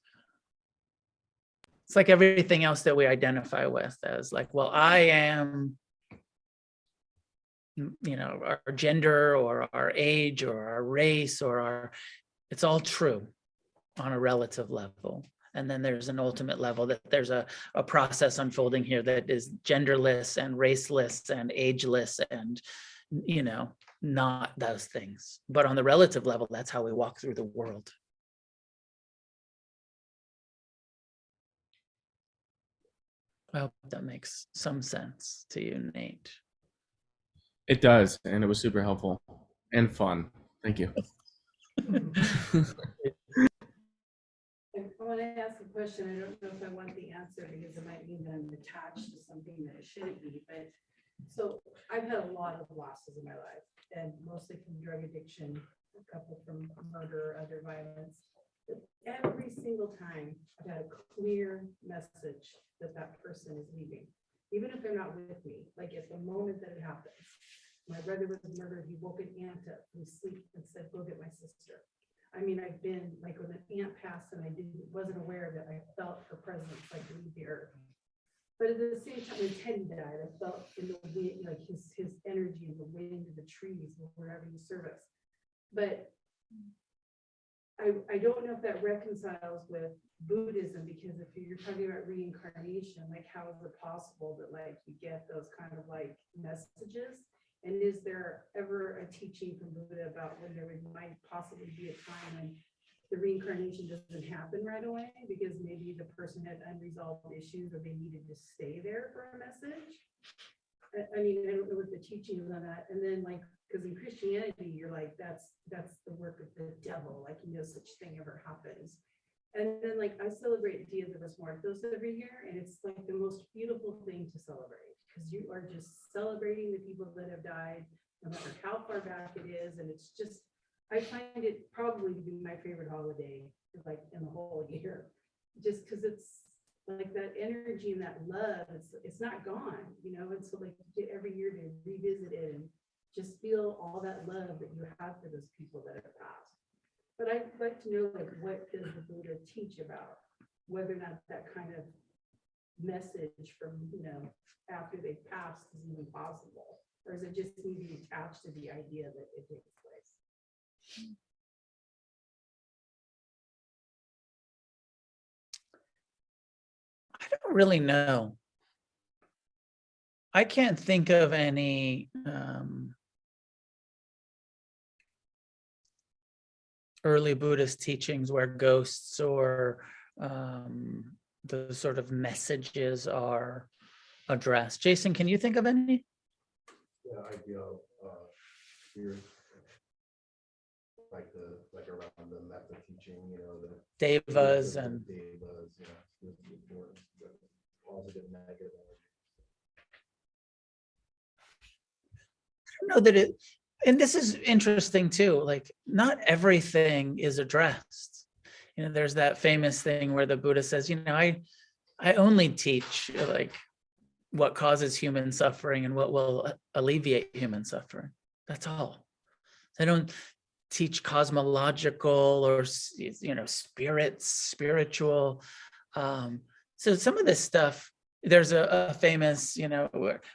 it's like everything else that we identify with as like, well, I am, our gender or our age or our race or it's all true on a relative level. And then there's an ultimate level that there's a process unfolding here that is genderless and raceless and ageless and, not those things. But on the relative level, that's how we walk through the world. I hope that makes some sense to you, Nate. It does, and it was super helpful and fun. Thank you. I want to ask a question. I don't know if I want the answer because it might mean that I'm attached to something that it shouldn't be. But so I've had a lot of losses in my life, and mostly from drug addiction, a couple from murder, other violence. But every single time I've had a clear message that that person is leaving, even if they're not with me. Like at the moment that it happens, my brother was murdered. He woke an aunt up from sleep and said, "Go get my sister." I mean, I've been like when an aunt passed and I didn't it, I felt her presence like leave the earth. But at the same time, when Teddy died, I felt in the wind, like his energy in the wind, the trees, wherever you service. But I don't know if that reconciles with Buddhism, because if you're talking about reincarnation, like how is it possible that like you get those kind of like messages? And is there ever a teaching from Buddha about when there might possibly be a time when the reincarnation doesn't happen right away because maybe the person had unresolved issues or they needed to stay there for a message? I mean, I don't know what the teaching is on that. And then like, because in Christianity, you're like, that's the work of the devil, like no such thing ever happens. And then like I celebrate Dia de los Muertos every year, and it's like the most beautiful thing to celebrate because you are just celebrating the people that have died, no matter how far back it is. And it's just, I find it probably to be my favorite holiday, like in the whole year, just because it's like that energy and that love, it's not gone, you know. And so like every year to revisit it and just feel all that love that you have for those people that have passed. But I'd like to know, like, what does the Buddha teach about whether or not that kind of message from, you know, after they've passed is even possible, or is it just need to be attached to the idea that it takes place? I don't really know. I can't think of any early Buddhist teachings where ghosts or the sort of messages are addressed. Jason, can you think of any? The idea of spirit, like around the method teaching, you know, the Devas the and devas, you know, the importance, the positive, negative energy. I don't know that it, and this is interesting too, like not everything is addressed. You know, there's that famous thing where the Buddha says, you know, I only teach like what causes human suffering and what will alleviate human suffering. That's all. I don't teach cosmological or, you know, spiritual. So some of this stuff, there's a famous, you know,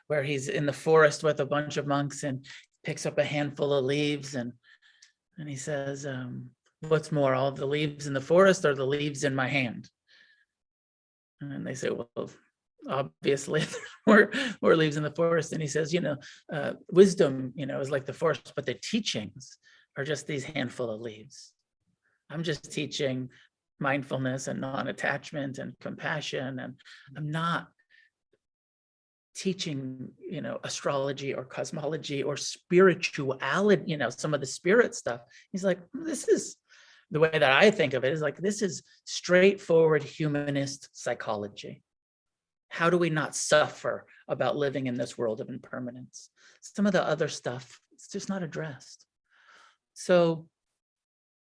where he's in the forest with a bunch of monks and picks up a handful of leaves and he says, what's more, all the leaves in the forest or the leaves in my hand? And they say, well, obviously more leaves in the forest. And he says, you know, wisdom, you know, is like the forest, but the teachings are just these handful of leaves. I'm just teaching mindfulness and non-attachment and compassion, and I'm not teaching, you know, astrology or cosmology or spirituality, you know, some of the spirit stuff. He's like, this is the way that I think of it, is like, this is straightforward humanist psychology. How do we not suffer about living in this world of impermanence? Some of the other stuff, it's just not addressed. So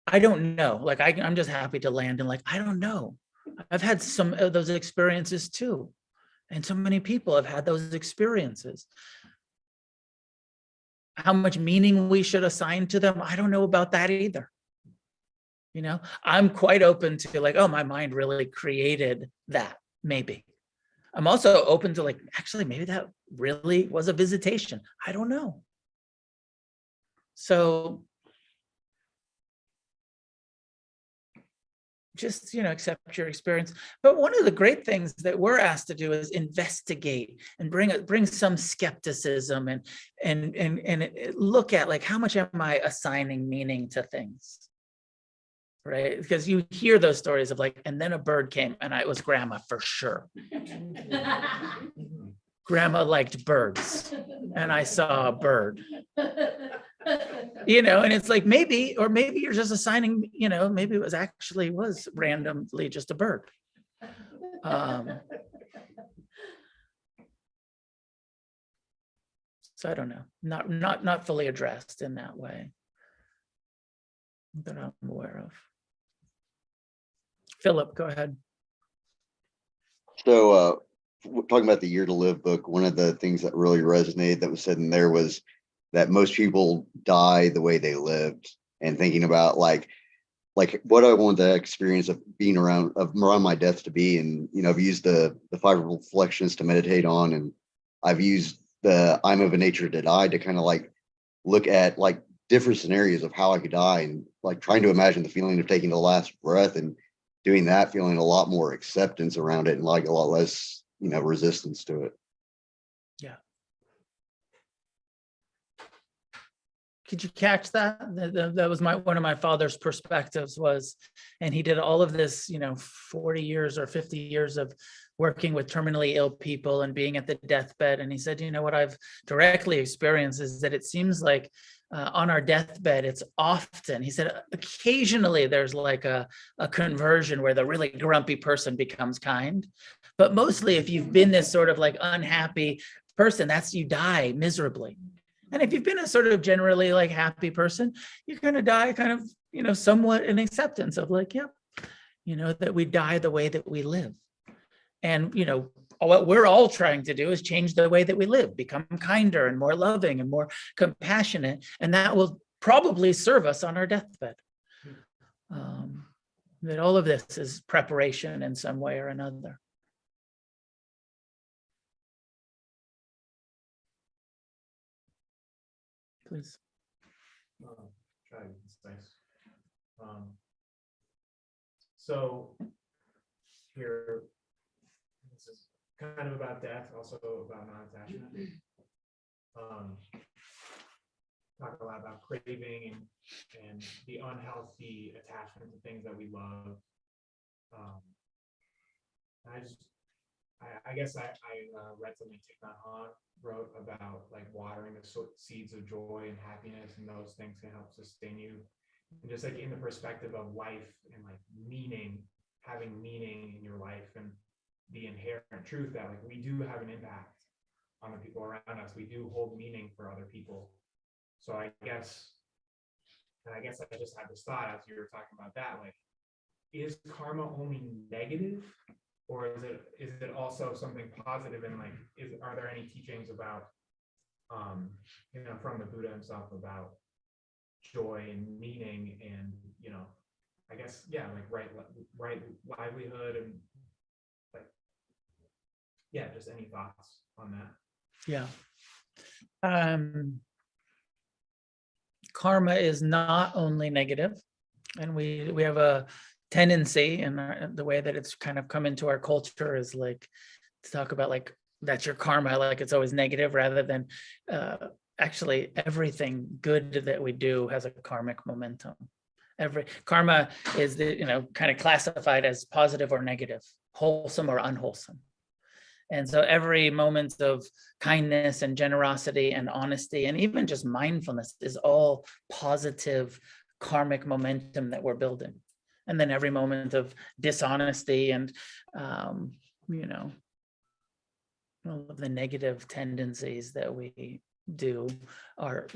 I don't know, like I'm just happy to land in like, I don't know. I've had some of those experiences too. And so many people have had those experiences. How much meaning we should assign to them, I don't know about that either. You know, I'm quite open to like, oh, my mind really created that, maybe. I'm also open to like, actually, maybe that really was a visitation. I don't know. So just, you know, accept your experience. But one of the great things that we're asked to do is investigate and bring some skepticism and look at like, how much am I assigning meaning to things? Right? Because you hear those stories of like, and then a bird came and it was grandma for sure. Grandma liked birds and I saw a bird. You know, and it's like maybe you're just assigning, you know, maybe it was actually randomly just a bird. So I don't know, not fully addressed in that way that I'm aware of. Philip, go ahead. So talking about the Year to Live book, one of the things that really resonated that was said in there was that most people die the way they lived, and thinking about like like what I want the experience of being around my death to be. And, I've used the 5 reflections to meditate on, and I've used the I'm of a nature to die to kind of like look at like different scenarios of how I could die, and like trying to imagine the feeling of taking the last breath and doing that, feeling a lot more acceptance around it and like a lot less, resistance to it. Yeah. Could you catch that? That was one of my father's perspectives was, and he did all of this, 40 years or 50 years of working with terminally ill people and being at the deathbed. And he said, what I've directly experienced is that it seems like on our deathbed, it's often, he said, occasionally there's like a conversion where the really grumpy person becomes kind. But mostly if you've been this sort of like unhappy person, you die miserably. And if you've been a sort of generally like happy person, you're going to die kind of, somewhat in acceptance of like, yep, that we die the way that we live. And, what we're all trying to do is change the way that we live, become kinder and more loving and more compassionate. And that will probably serve us on our deathbed. That all of this is preparation in some way or another. Please. Try to be concise. So here, this is kind of about death, also about non-attachment. Talk a lot about craving and the unhealthy attachment to things that we love. I guess I read something Thich Nhat Hanh wrote about like watering the seeds of joy and happiness, and those things can help sustain you. And just like in the perspective of life and like meaning, having meaning in your life, and the inherent truth that like we do have an impact on the people around us. We do hold meaning for other people. So I guess I just had this thought as you were talking about that, like, is karma only negative? Or is it also something positive? And like, are there any teachings about, from the Buddha himself about joy and meaning and, I guess, yeah, like right livelihood and like, yeah, just any thoughts on that? Yeah. Karma is not only negative, and we have a tendency, and the way that it's kind of come into our culture is like to talk about like that's your karma, like it's always negative, rather than actually everything good that we do has a karmic momentum. Every karma is kind of classified as positive or negative, wholesome or unwholesome. And so every moment of kindness and generosity and honesty and even just mindfulness is all positive karmic momentum that we're building. And then every moment of dishonesty and, all of the negative tendencies that we do are,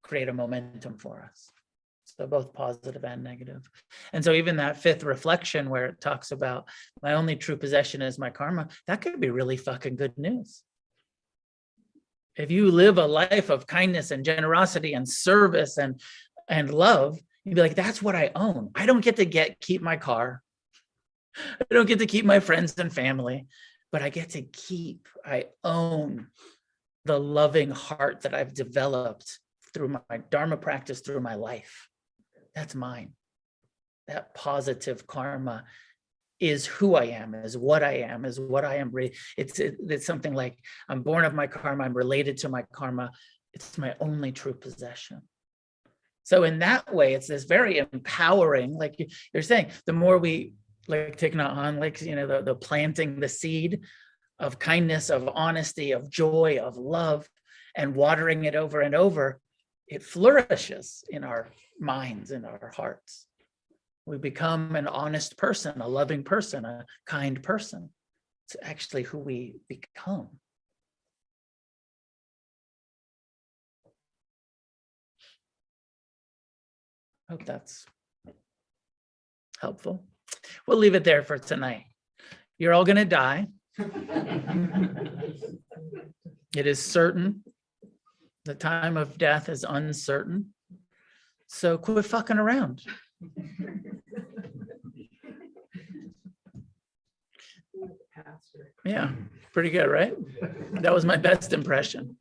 create a momentum for us. So both positive and negative. And so even that 5th reflection where it talks about my only true possession is my karma, that could be really fucking good news. If you live a life of kindness and generosity and service and love, you'd be like, that's what I own. I don't get to keep my car. I don't get to keep my friends and family, but I own the loving heart that I've developed through my Dharma practice, through my life. That's mine. That positive karma is who I am, is what I am, is what I am. It's something like I'm born of my karma, I'm related to my karma. It's my only true possession. So in that way, it's this very empowering, like you're saying, the more we like Thich Nhat Hanh, like, the planting the seed of kindness, of honesty, of joy, of love, and watering it over and over, it flourishes in our minds, in our hearts. We become an honest person, a loving person, a kind person. It's actually who we become. Hope that's helpful. We'll leave it there for tonight. You're all going to die. It is certain. The time of death is uncertain. So quit fucking around. Pastor. Yeah, pretty good, right? That was my best impression.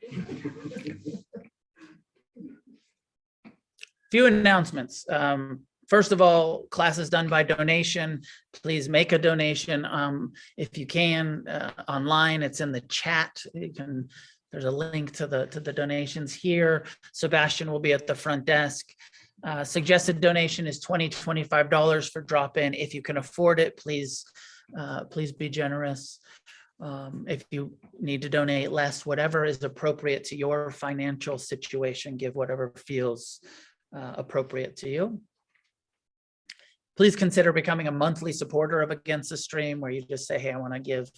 Few announcements. First of all, class is done by donation. Please make a donation if you can online. It's in the chat. You can. There's a link to the donations here. Sebastian will be at the front desk. Suggested donation is $25 for drop-in. If you can afford it, please be generous. If you need to donate less, whatever is appropriate to your financial situation, give whatever feels appropriate to you. Please consider becoming a monthly supporter of Against the Stream, where you just say, hey, I want to give.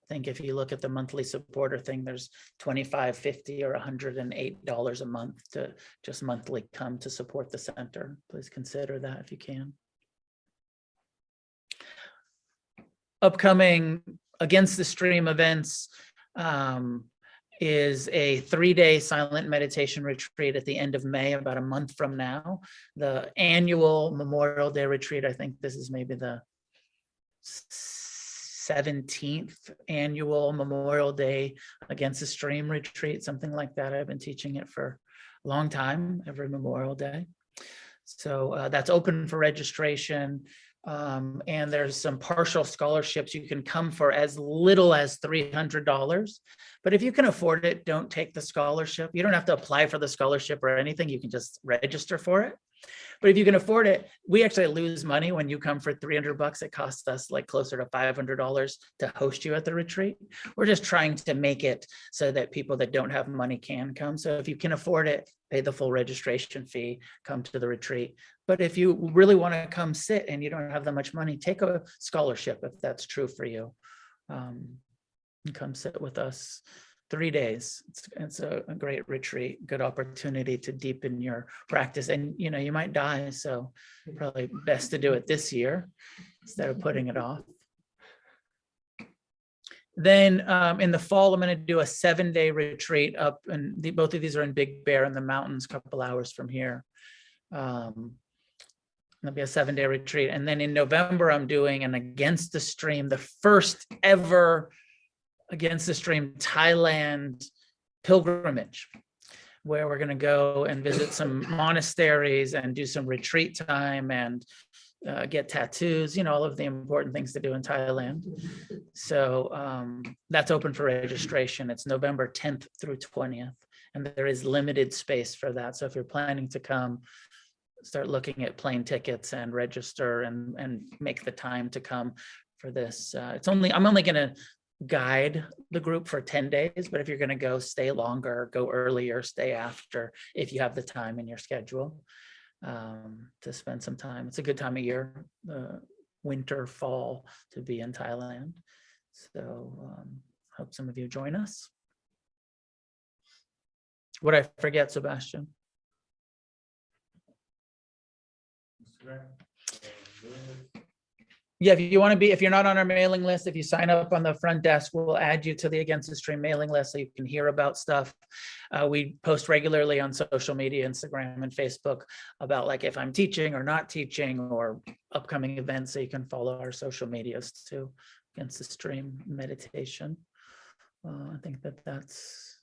I think if you look at the monthly supporter thing, there's $25, $50, or $108 a month to just monthly come to support the center. Please consider that if you can. Upcoming Against the Stream events is a 3-day silent meditation retreat at the end of May, about a month from now. The annual Memorial Day retreat, I think this is maybe the 17th annual Memorial Day Against the Stream retreat, something like that. I've been teaching it for a long time, every Memorial Day. So that's open for registration. And there's some partial scholarships you can come for as little as $300. But if you can afford it, don't take the scholarship. You don't have to apply for the scholarship or anything. You can just register for it. But if you can afford it, we actually lose money when you come for $300. It costs us like closer to $500 to host you at the retreat. We're just trying to make it so that people that don't have money can come. So if you can afford it, pay the full registration fee, come to the retreat. But if you really want to come sit and you don't have that much money, take a scholarship if that's true for you. And come sit with us 3 days. It's a great retreat, good opportunity to deepen your practice. And you know, you might die, so probably best to do it this year instead of putting it off. Then in the fall, I'm going to do a 7-day retreat up, and both of these are in Big Bear in the mountains, a couple hours from here. There'll be a 7-day retreat. And then in November, I'm doing an Against the Stream, the first ever Against the Stream Thailand pilgrimage, where we're going to go and visit some monasteries and do some retreat time and get tattoos, you know, all of the important things to do in Thailand. So that's open for registration. It's November 10th through 20th, and there is limited space for that. So if you're planning to come, start looking at plane tickets and register and make the time to come for this. I'm only going to guide the group for 10 days, but if you're going to go, stay longer, go earlier, stay after, if you have the time in your schedule to spend some time. It's a good time of year, winter, fall, to be in Thailand. So hope some of you join us. What I forget, Sebastian? Yeah, if you're not on our mailing list, if you sign up on the front desk, we'll add you to the Against the Stream mailing list so you can hear about stuff. We post regularly on social media, Instagram and Facebook, about like if I'm teaching or not teaching or upcoming events, so you can follow our social medias too. Against the Stream meditation. I think that's.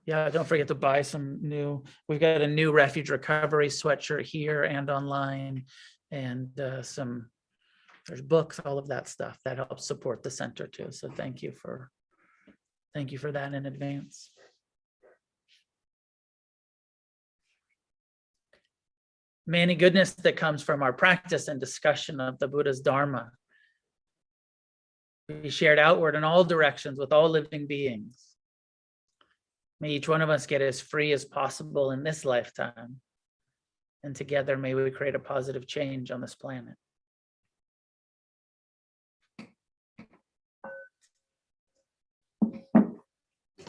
Yeah, don't forget to buy some new. We've got a new Refuge Recovery sweatshirt here and online, and there's books, all of that stuff that helps support the center too. So thank you for that in advance. Many goodness that comes from our practice and discussion of the Buddha's Dharma be shared outward in all directions with all living beings. May each one of us get as free as possible in this lifetime. And together, may we create a positive change on this planet.